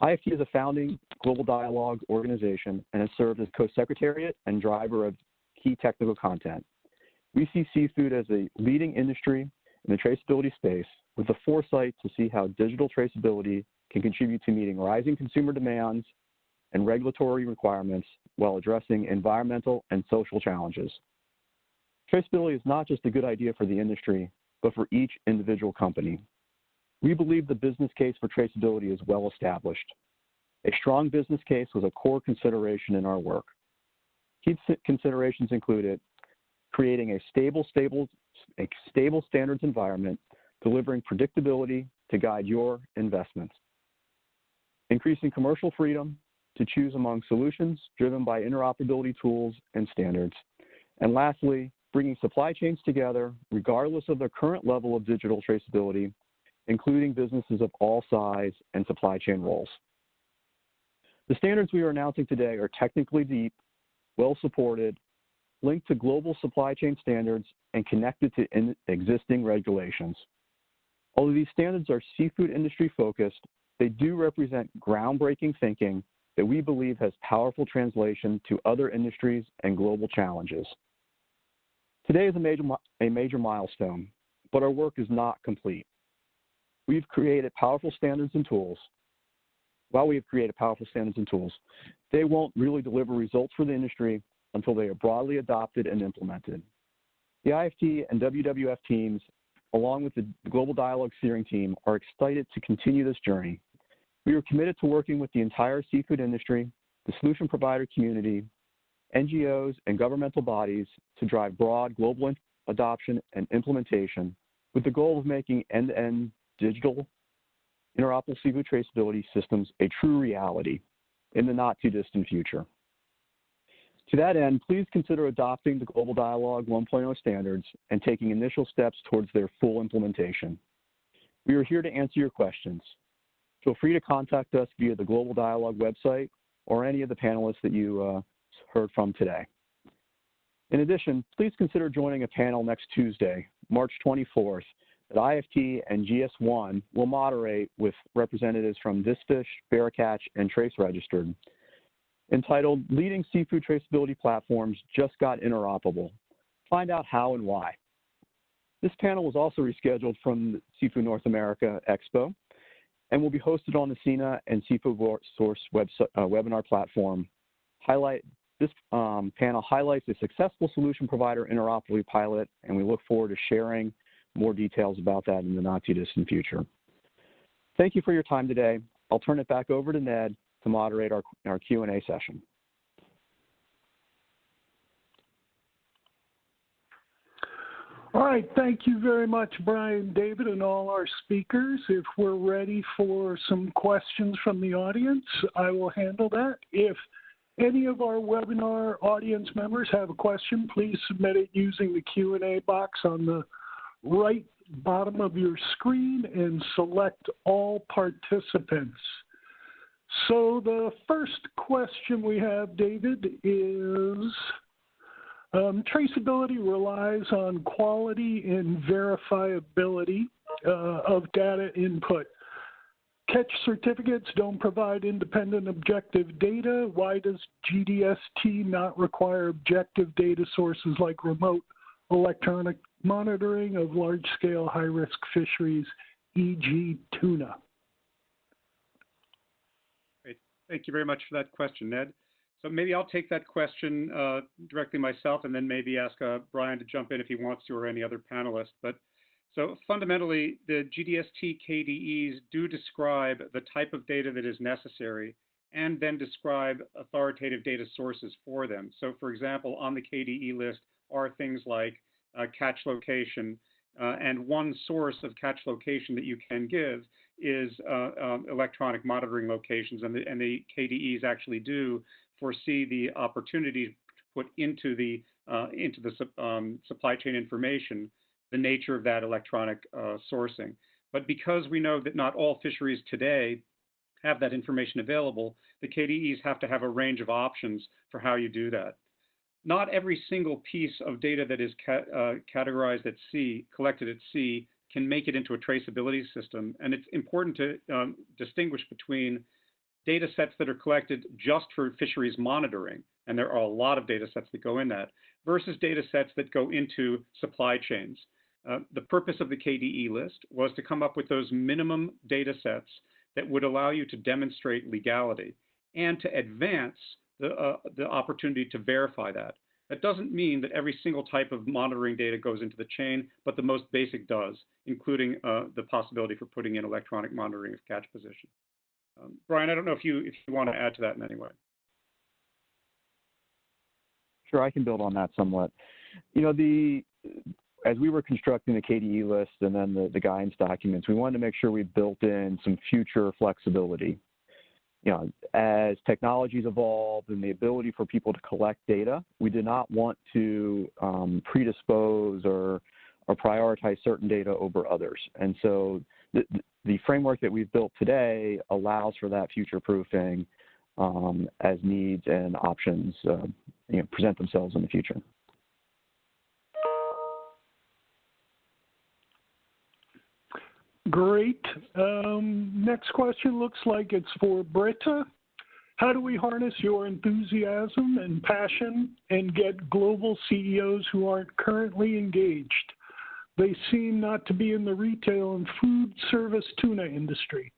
IFT is a founding global dialogue organization and has served as co-secretariat and driver of key technical content. We see seafood as a leading industry in the traceability space with the foresight to see how digital traceability can contribute to meeting rising consumer demands and regulatory requirements while addressing environmental and social challenges. Traceability is not just a good idea for the industry, but for each individual company. We believe the business case for traceability is well established. A strong business case was a core consideration in our work. Key considerations included creating a stable standards environment, delivering predictability to guide your investments, increasing commercial freedom to choose among solutions driven by interoperability tools and standards, and lastly, bringing supply chains together regardless of their current level of digital traceability, including businesses of all size and supply chain roles. The standards we are announcing today are technically deep, well supported, linked to global supply chain standards, and connected to existing regulations. Although these standards are seafood industry focused, they do represent groundbreaking thinking that we believe has powerful translation to other industries and global challenges. Today is a major milestone, but our work is not complete. We've created powerful standards and tools. While we have created powerful standards and tools, they won't really deliver results for the industry until they are broadly adopted and implemented. The IFT and WWF teams, along with the Global Dialogue Steering Team, are excited to continue this journey. We are committed to working with the entire seafood industry, the solution provider community, NGOs, and governmental bodies to drive broad global adoption and implementation with the goal of making end-to-end digital interoperable seafood traceability systems a true reality in the not-too-distant future. To that end, please consider adopting the Global Dialogue 1.0 standards and taking initial steps towards their full implementation. We are here to answer your questions. Feel free to contact us via the Global Dialogue website or any of the panelists that you heard from today. In addition, please consider joining a panel next Tuesday, March 24th, that IFT and GS1 will moderate with representatives from This Fish, Bearcatch, and Trace Registered, entitled Leading Seafood Traceability Platforms Just Got Interoperable, find out how and why. This panel was also rescheduled from the Seafood North America Expo and will be hosted on the CINA and Seafood Source webinar platform. This panel highlights a successful solution provider interoperability pilot, and we look forward to sharing more details about that in the not too distant future. Thank you for your time today. I'll turn it back over to Ned to moderate our Q&A session. All right, thank you very much, Brian, David, and all our speakers. If we're ready for some questions from the audience, I will handle that. If any of our webinar audience members have a question, please submit it using the Q&A box on the right bottom of your screen and select all participants. So the first question we have, David, is traceability relies on quality and verifiability of data input. Catch certificates don't provide independent objective data. Why does GDS T not require objective data sources like remote electronic monitoring of large-scale high-risk fisheries, e.g. tuna? Great. Thank you very much for that question, Ned. So maybe I'll take that question directly myself and then maybe ask Brian to jump in if he wants to, or any other panelist. But so fundamentally, the GDST KDEs do describe the type of data that is necessary and then describe authoritative data sources for them. So for example, on the KDE list are things like catch location, and one source of catch location that you can give is electronic monitoring locations, and the KDEs actually do foresee the opportunity to put into the supply chain information the nature of that electronic sourcing. But because we know that not all fisheries today have that information available, the KDEs have to have a range of options for how you do that. Not every single piece of data that is categorized at sea, collected at sea, can make it into a traceability system. And it's important to distinguish between data sets that are collected just for fisheries monitoring, and there are a lot of data sets that go in that, versus data sets that go into supply chains. The purpose of the KDE list was to come up with those minimum data sets that would allow you to demonstrate legality and to advance the opportunity to verify that. That doesn't mean that every single type of monitoring data goes into the chain, but the most basic does, including the possibility for putting in electronic monitoring of catch position. Brian, I don't know if you want to add to that in any way. Sure, I can build on that somewhat. You know, as we were constructing the KDE list and then the guidance documents, we wanted to make sure we built in some future flexibility. You know, as technologies evolve and the ability for people to collect data, we did not want to predispose or prioritize certain data over others. And so the framework that we've built today allows for that future proofing as needs and options present themselves in the future. Great. Next question looks like it's for Britta. How do we harness your enthusiasm and passion and get global CEOs who aren't currently engaged? They seem not to be in the retail and food service tuna industry.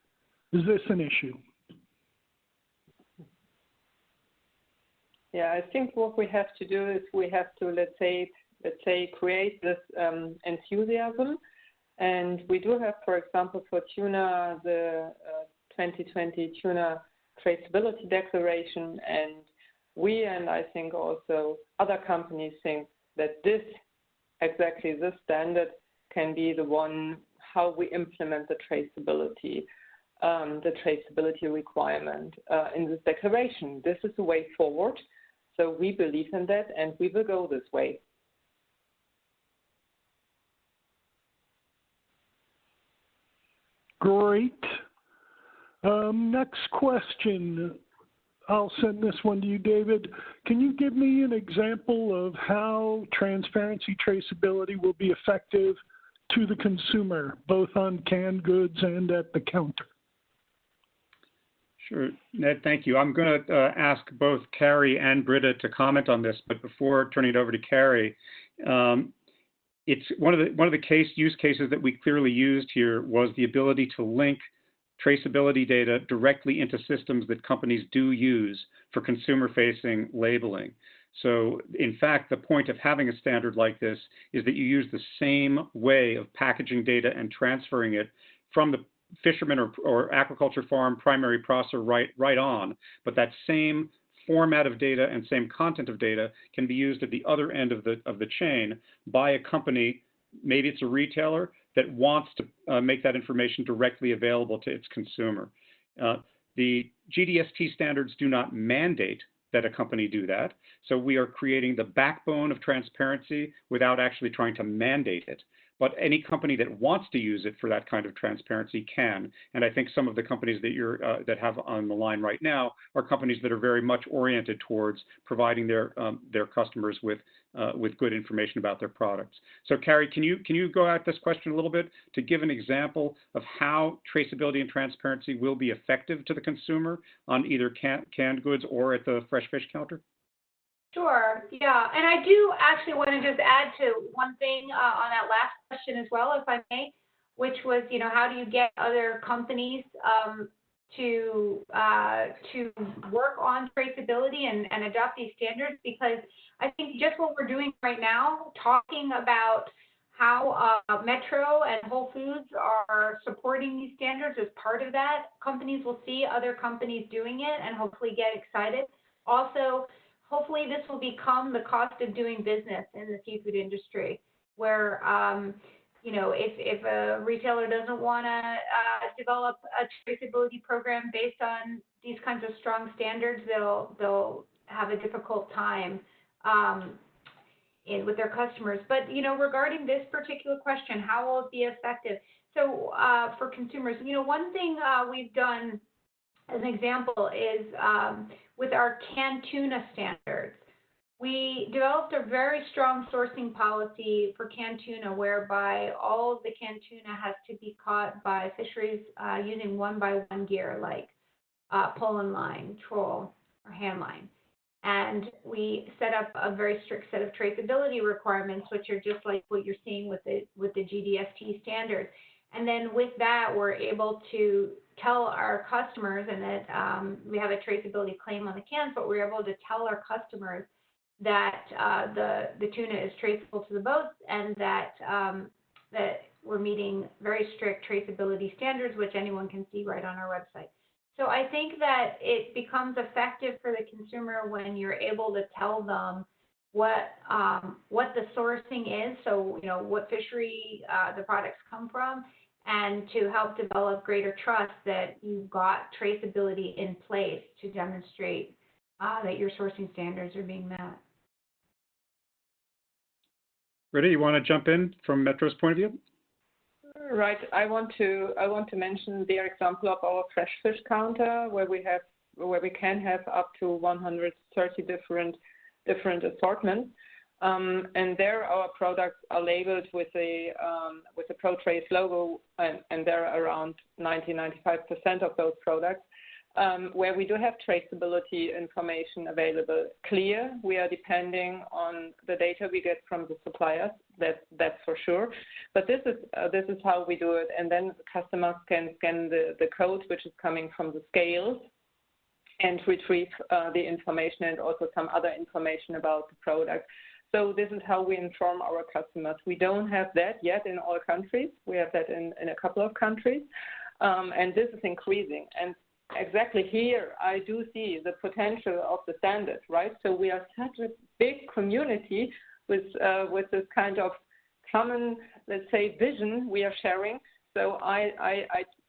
Is this an issue? Yeah, I think what we have to do is we have to, let's say, create this enthusiasm. And we do have, for example, for tuna, the 2020 Tuna Traceability Declaration. And we, and I think also other companies, think that exactly this standard can be the one how we implement the traceability requirement in this declaration. This is the way forward. So we believe in that, and we will go this way. Great. Next question. I'll send this one to you, David. Can you give me an example of how transparency traceability will be effective to the consumer, both on canned goods and at the counter? Sure, Ned, thank you. I'm going to ask both Carrie and Britta to comment on this, but before turning it over to Carrie, it's one of the use cases that we clearly used here was the ability to link traceability data directly into systems that companies do use for consumer-facing labeling. So, in fact, the point of having a standard like this is that you use the same way of packaging data and transferring it from the fisherman or aquaculture farm primary processor right on, but that same format of data and same content of data can be used at the other end of the chain by a company, maybe it's a retailer, that wants to make that information directly available to its consumer. The GDST standards do not mandate that a company do that, so we are creating the backbone of transparency without actually trying to mandate it. But any company that wants to use it for that kind of transparency can. And I think some of the companies that that have on the line right now are companies that are very much oriented towards providing their customers with good information about their products. So Carrie, can you go at this question a little bit to give an example of how traceability and transparency will be effective to the consumer on either canned goods or at the fresh fish counter? Sure, yeah, and I do actually want to just add to one thing on that last question as well, if I may, which was, how do you get other companies to work on traceability and adopt these standards? Because I think just what we're doing right now, talking about how Metro and Whole Foods are supporting these standards as part of that, companies will see other companies doing it and hopefully get excited. Also, hopefully this will become the cost of doing business in the seafood industry, where, if a retailer doesn't want to develop a traceability program based on these kinds of strong standards, they'll have a difficult time with their customers. But, regarding this particular question, how will it be effective? So for consumers, one thing we've done as an example is with our canned tuna standards. We developed a very strong sourcing policy for canned tuna, whereby all of the canned tuna has to be caught by fisheries using one-by-one gear, like pull and line, troll, or hand line. And we set up a very strict set of traceability requirements, which are just like what you're seeing with the GDST standards. And then with that, we're able to tell our customers, and that we have a traceability claim on the cans, but we're able to tell our customers that the tuna is traceable to the boats, and that we're meeting very strict traceability standards, which anyone can see right on our website. So I think that it becomes effective for the consumer when you're able to tell them what the sourcing is, so what fishery the products come from, and to help develop greater trust that you've got traceability in place to demonstrate that your sourcing standards are being met. Britta, you want to jump in from Metro's point of view? Right. I want to mention the example of our fresh fish counter, where we can have up to 130 different assortments. And there our products are labeled with a ProTrace logo, and there are around 90–95% of those products where we do have traceability information available. Clear, we are depending on the data we get from the suppliers, that's for sure. But this is how we do it, and then customers can scan the code which is coming from the scales and retrieve the information and also some other information about the product. So this is how we inform our customers. We don't have that yet in all countries. We have that in a couple of countries, and this is increasing. And exactly here, I do see the potential of the standard, right? So we are such a big community with this kind of common, let's say, vision we are sharing. So I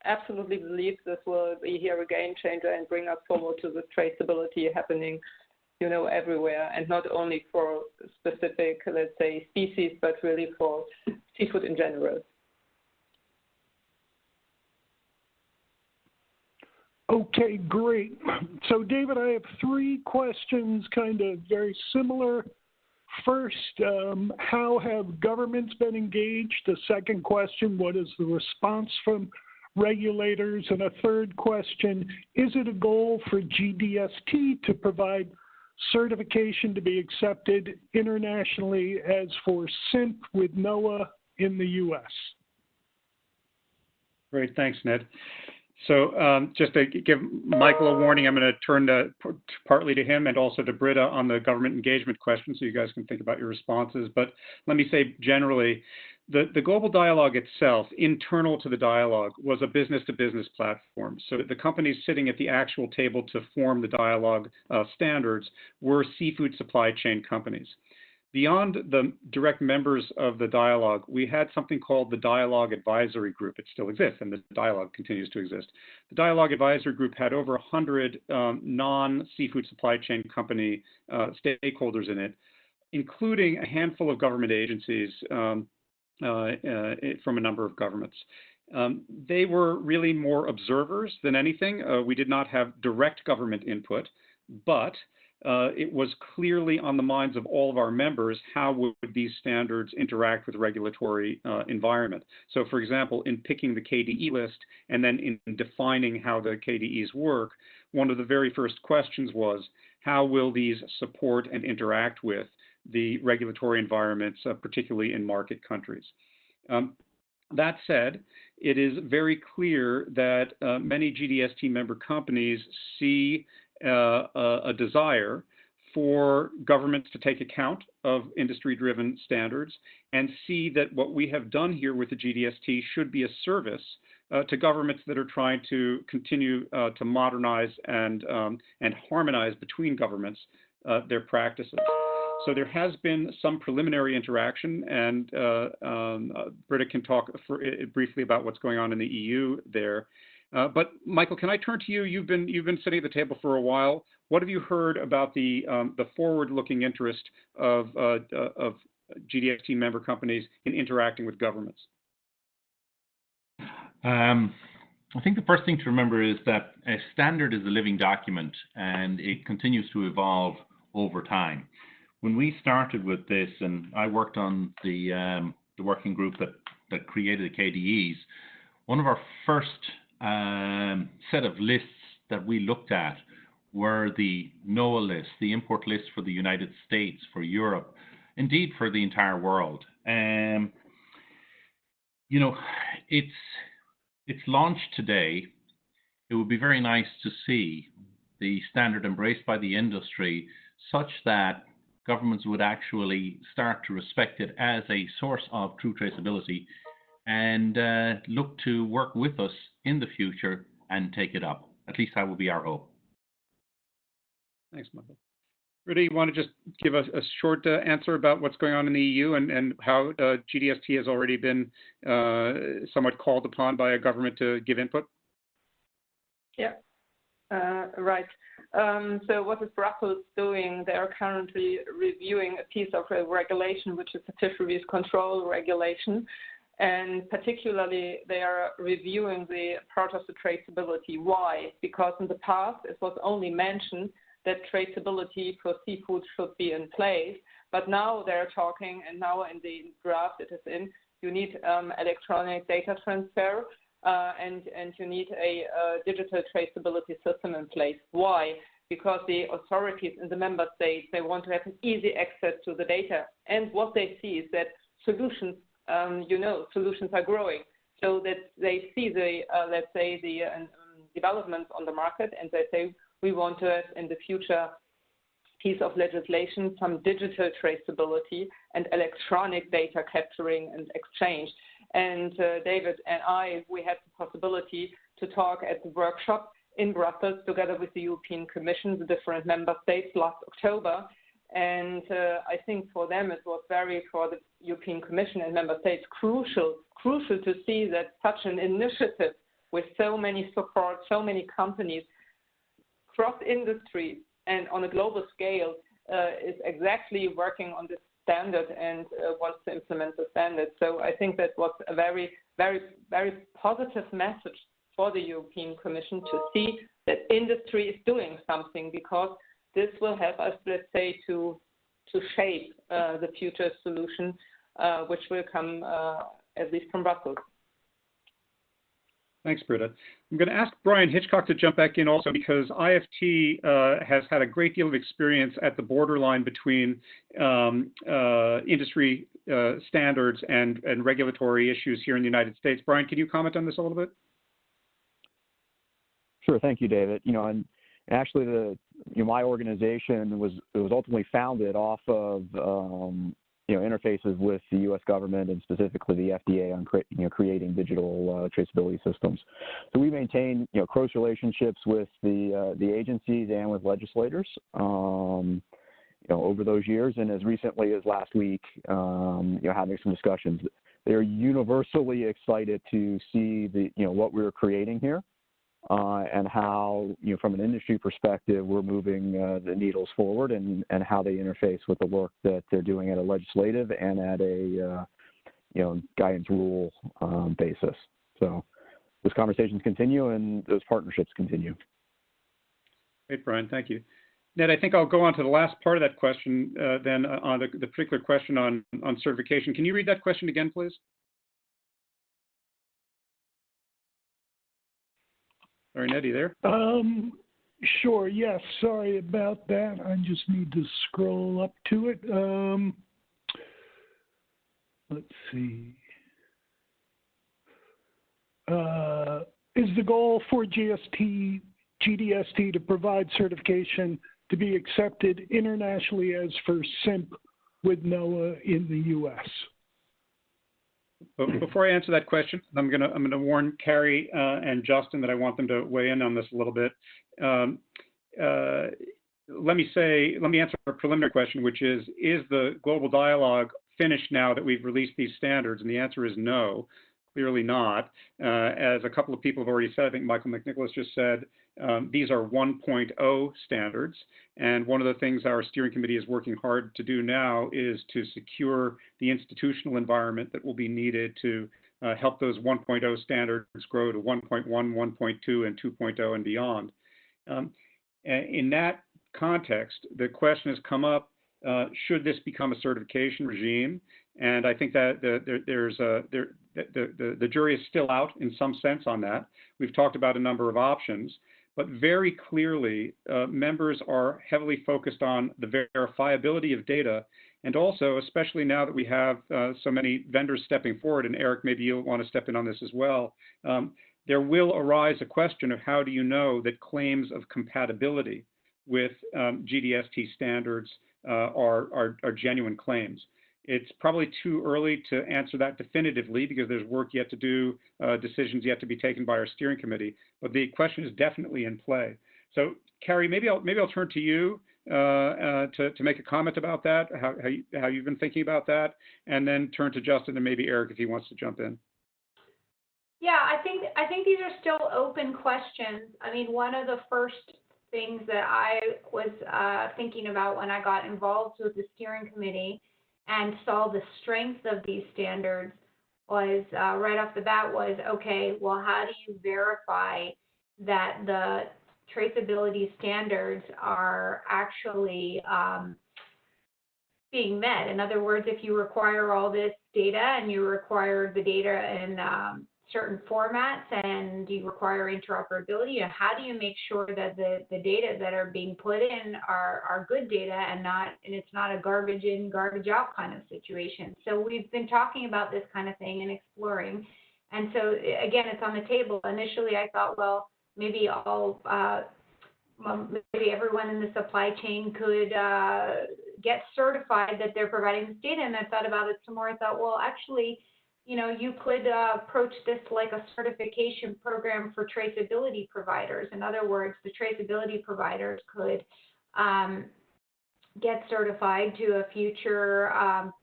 absolutely believe this will be here a game changer and bring us forward to the traceability happening everywhere, and not only for specific, let's say, species, but really for seafood in general. Okay, great. So, David, I have three questions, kind of very similar. First, how have governments been engaged? The second question, what is the response from regulators? And a third question, is it a goal for GDST to provide certification to be accepted internationally as for SIMP with NOAA in the U.S.? Great, thanks, Ned. So just to give Michael a warning, I'm going to turn partly to him and also to Britta on the government engagement question, so you guys can think about your responses. But let me say generally, the global dialogue itself, internal to the dialogue, was a business-to-business platform. So the companies sitting at the actual table to form the dialogue standards were seafood supply chain companies. Beyond the direct members of the dialogue, we had something called the Dialogue Advisory Group. It still exists, and the dialogue continues to exist. The Dialogue Advisory Group had over 100 non-seafood supply chain company stakeholders in it, including a handful of government agencies from a number of governments. They were really more observers than anything. We did not have direct government input, but it was clearly on the minds of all of our members how would these standards interact with regulatory environment. So for example, in picking the KDE list and then in defining how the KDEs work, one of the very first questions was, how will these support and interact with the regulatory environments, particularly in market countries? That said, it is very clear that many GDST member companies see a desire for governments to take account of industry-driven standards and see that what we have done here with the GDST should be a service to governments that are trying to continue to modernize and harmonize between governments their practices. So there has been some preliminary interaction, and Britta can talk briefly about what's going on in the EU there. But Michael, can I turn to you? You've been sitting at the table for a while. What have you heard about the forward-looking interest of GDST member companies in interacting with governments? I think the first thing to remember is that a standard is a living document, and it continues to evolve over time. When we started with this, and I worked on the working group that created the KDEs, one of our first set of lists that we looked at were the NOAA lists, the import lists for the United States, for Europe, indeed for the entire world. You know, it's launched today. It would be very nice to see the standard embraced by the industry such that governments would actually start to respect it as a source of true traceability and look to work with us in the future and take it up. At least that would be our hope. Thanks, Michael. Rudy, you want to just give us a short answer about what's going on in the EU and how GDST has already been somewhat called upon by a government to give input? Yeah, right. So what is Brussels doing? They are currently reviewing a piece of regulation, which is the fisheries control regulation. And particularly, they are reviewing the part of the traceability. Why? Because in the past, it was only mentioned that traceability for seafood should be in place. But now they're talking, and now in the draft it is in, you need electronic data transfer and you need a digital traceability system in place. Why? Because the authorities in the member states, they want to have easy access to the data. And what they see is that solutions, solutions are growing. So that they see the, let's say, the developments on the market, and they say, we want to have in the future piece of legislation some digital traceability and electronic data capturing and exchange. And David and I, we had the possibility to talk at the workshop in Brussels together with the European Commission, the different member states last October. And I think for them it was for the European Commission and member states, crucial to see that such an initiative with so many support, so many companies, cross industry and on a global scale is exactly working on this standard and wants to implement the standard. So I think that was a very, very, very positive message for the European Commission to see that industry is doing something, because this will help us, let's say, to shape the future solution, which will come at least from Brussels. Thanks, Britta. I'm going to ask Brian Hitchcock to jump back in also because IFT has had a great deal of experience at the borderline between industry standards and regulatory issues here in the United States. Brian, can you comment on this a little bit? Sure. Thank you, David. And actually, my organization was ultimately founded off of interfaces with the U.S. government and specifically the FDA on creating digital traceability systems. So we maintain close relationships with the agencies and with legislators over those years, and as recently as last week, having some discussions. They're universally excited to see what we're creating here. And how, from an industry perspective, we're moving the needles forward and how they interface with the work that they're doing at a legislative and at a, guidance rule basis. So those conversations continue and those partnerships continue. Great, Brian. Thank you. Ned, I think I'll go on to the last part of that question then on the particular question on certification. Can you read that question again, please? Sorry, Ned, you there? Sure, yes. Sorry about that. I just need to scroll up to it. Let's see. Is the goal for GDS T to provide certification to be accepted internationally as for SIMP with NOAA in the U.S.? But before I answer that question, I'm gonna warn Carrie and Justin that I want them to weigh in on this a little bit. Let me answer a preliminary question, which is the global dialogue finished now that we've released these standards? And the answer is no, clearly not. As a couple of people have already said, I think Michael McNicholas just said, these are 1.0 standards. And one of the things our steering committee is working hard to do now is to secure the institutional environment that will be needed to help those 1.0 standards grow to 1.1, 1.2, and 2.0 and beyond. In that context, the question has come up, should this become a certification regime? And I think that the jury is still out in some sense on that. We've talked about a number of options, but very clearly, members are heavily focused on the verifiability of data, and also, especially now that we have so many vendors stepping forward, and Eric, maybe you'll want to step in on this as well, there will arise a question of how do you know that claims of compatibility with GDST standards are genuine claims. It's probably too early to answer that definitively because there's work yet to do, decisions yet to be taken by our steering committee, but the question is definitely in play. So Carrie, maybe I'll turn to you to make a comment about that, how you've been thinking about that, and then turn to Justin and maybe Eric if he wants to jump in. Yeah, I think these are still open questions. I mean, one of the first things that I was thinking about when I got involved with the steering committee and saw the strength of these standards was right off the bat was, okay, well, how do you verify that the traceability standards are actually being met? In other words, if you require all this data and you require the data in certain formats and you require interoperability, and how do you make sure that the data that are being put in are good data and it's not a garbage in, garbage out kind of situation? So we've been talking about this kind of thing and exploring. And so again, it's on the table. Initially I thought, well, maybe maybe everyone in the supply chain could get certified that they're providing this data. And I thought about it some more. I thought, well, actually, you could approach this like a certification program for traceability providers. In other words, the traceability providers could get certified to a future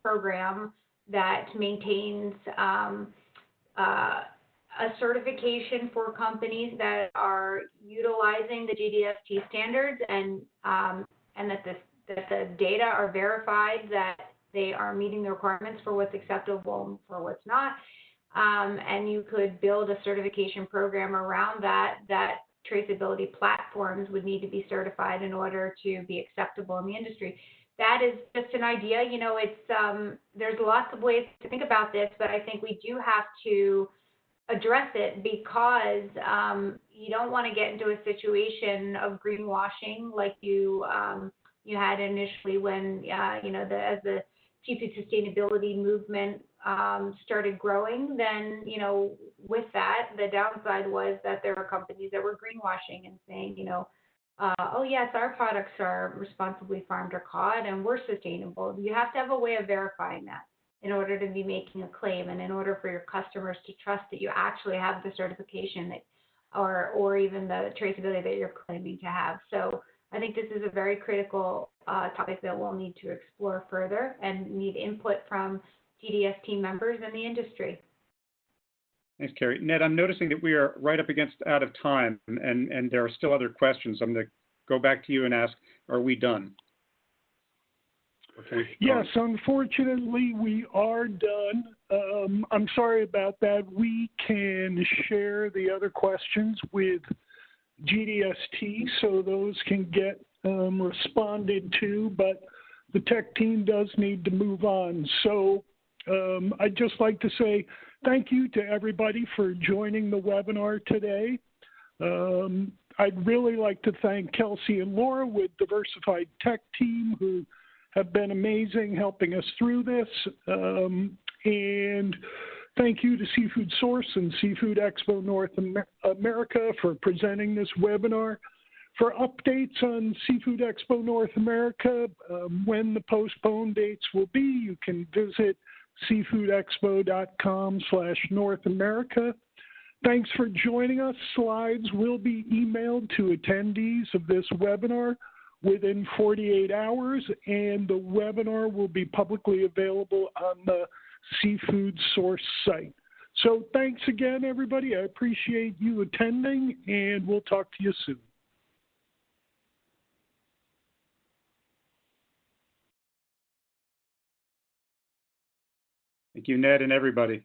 program that maintains a certification for companies that are utilizing the GDST standards and that the data are verified that they are meeting the requirements for what's acceptable and for what's not. And you could build a certification program around that traceability platforms would need to be certified in order to be acceptable in the industry. That is just an idea. It's there's lots of ways to think about this, but I think we do have to address it because you don't want to get into a situation of greenwashing like you had initially when as the seafood sustainability movement started growing. Then with that, the downside was that there were companies that were greenwashing and saying oh yes, our products are responsibly farmed or caught and we're sustainable. You have to have a way of verifying that in order to be making a claim and in order for your customers to trust that you actually have the certification that, or even the traceability that you're claiming to have. So I think this is a very critical topic that we'll need to explore further and need input from GDS team members in the industry. Thanks, Carrie. Ned, I'm noticing that we are right up against out of time, and there are still other questions. I'm going to go back to you and ask, are we done? Okay. Yes, unfortunately, we are done. I'm sorry about that. We can share the other questions with GDST, so those can get responded to, but the tech team does need to move on. So I'd just like to say thank you to everybody for joining the webinar today. I'd really like to thank Kelsey and Laura with Diversified Tech Team, who have been amazing helping us through this. And thank you to Seafood Source and Seafood Expo North America for presenting this webinar. For updates on Seafood Expo North America, when the postponed dates will be, you can visit seafoodexpo.com/North America. Thanks for joining us. Slides will be emailed to attendees of this webinar within 48 hours, and the webinar will be publicly available on the Seafood Source site. So thanks again, everybody. I appreciate you attending, and we'll talk to you soon. Thank you, Ned, and everybody.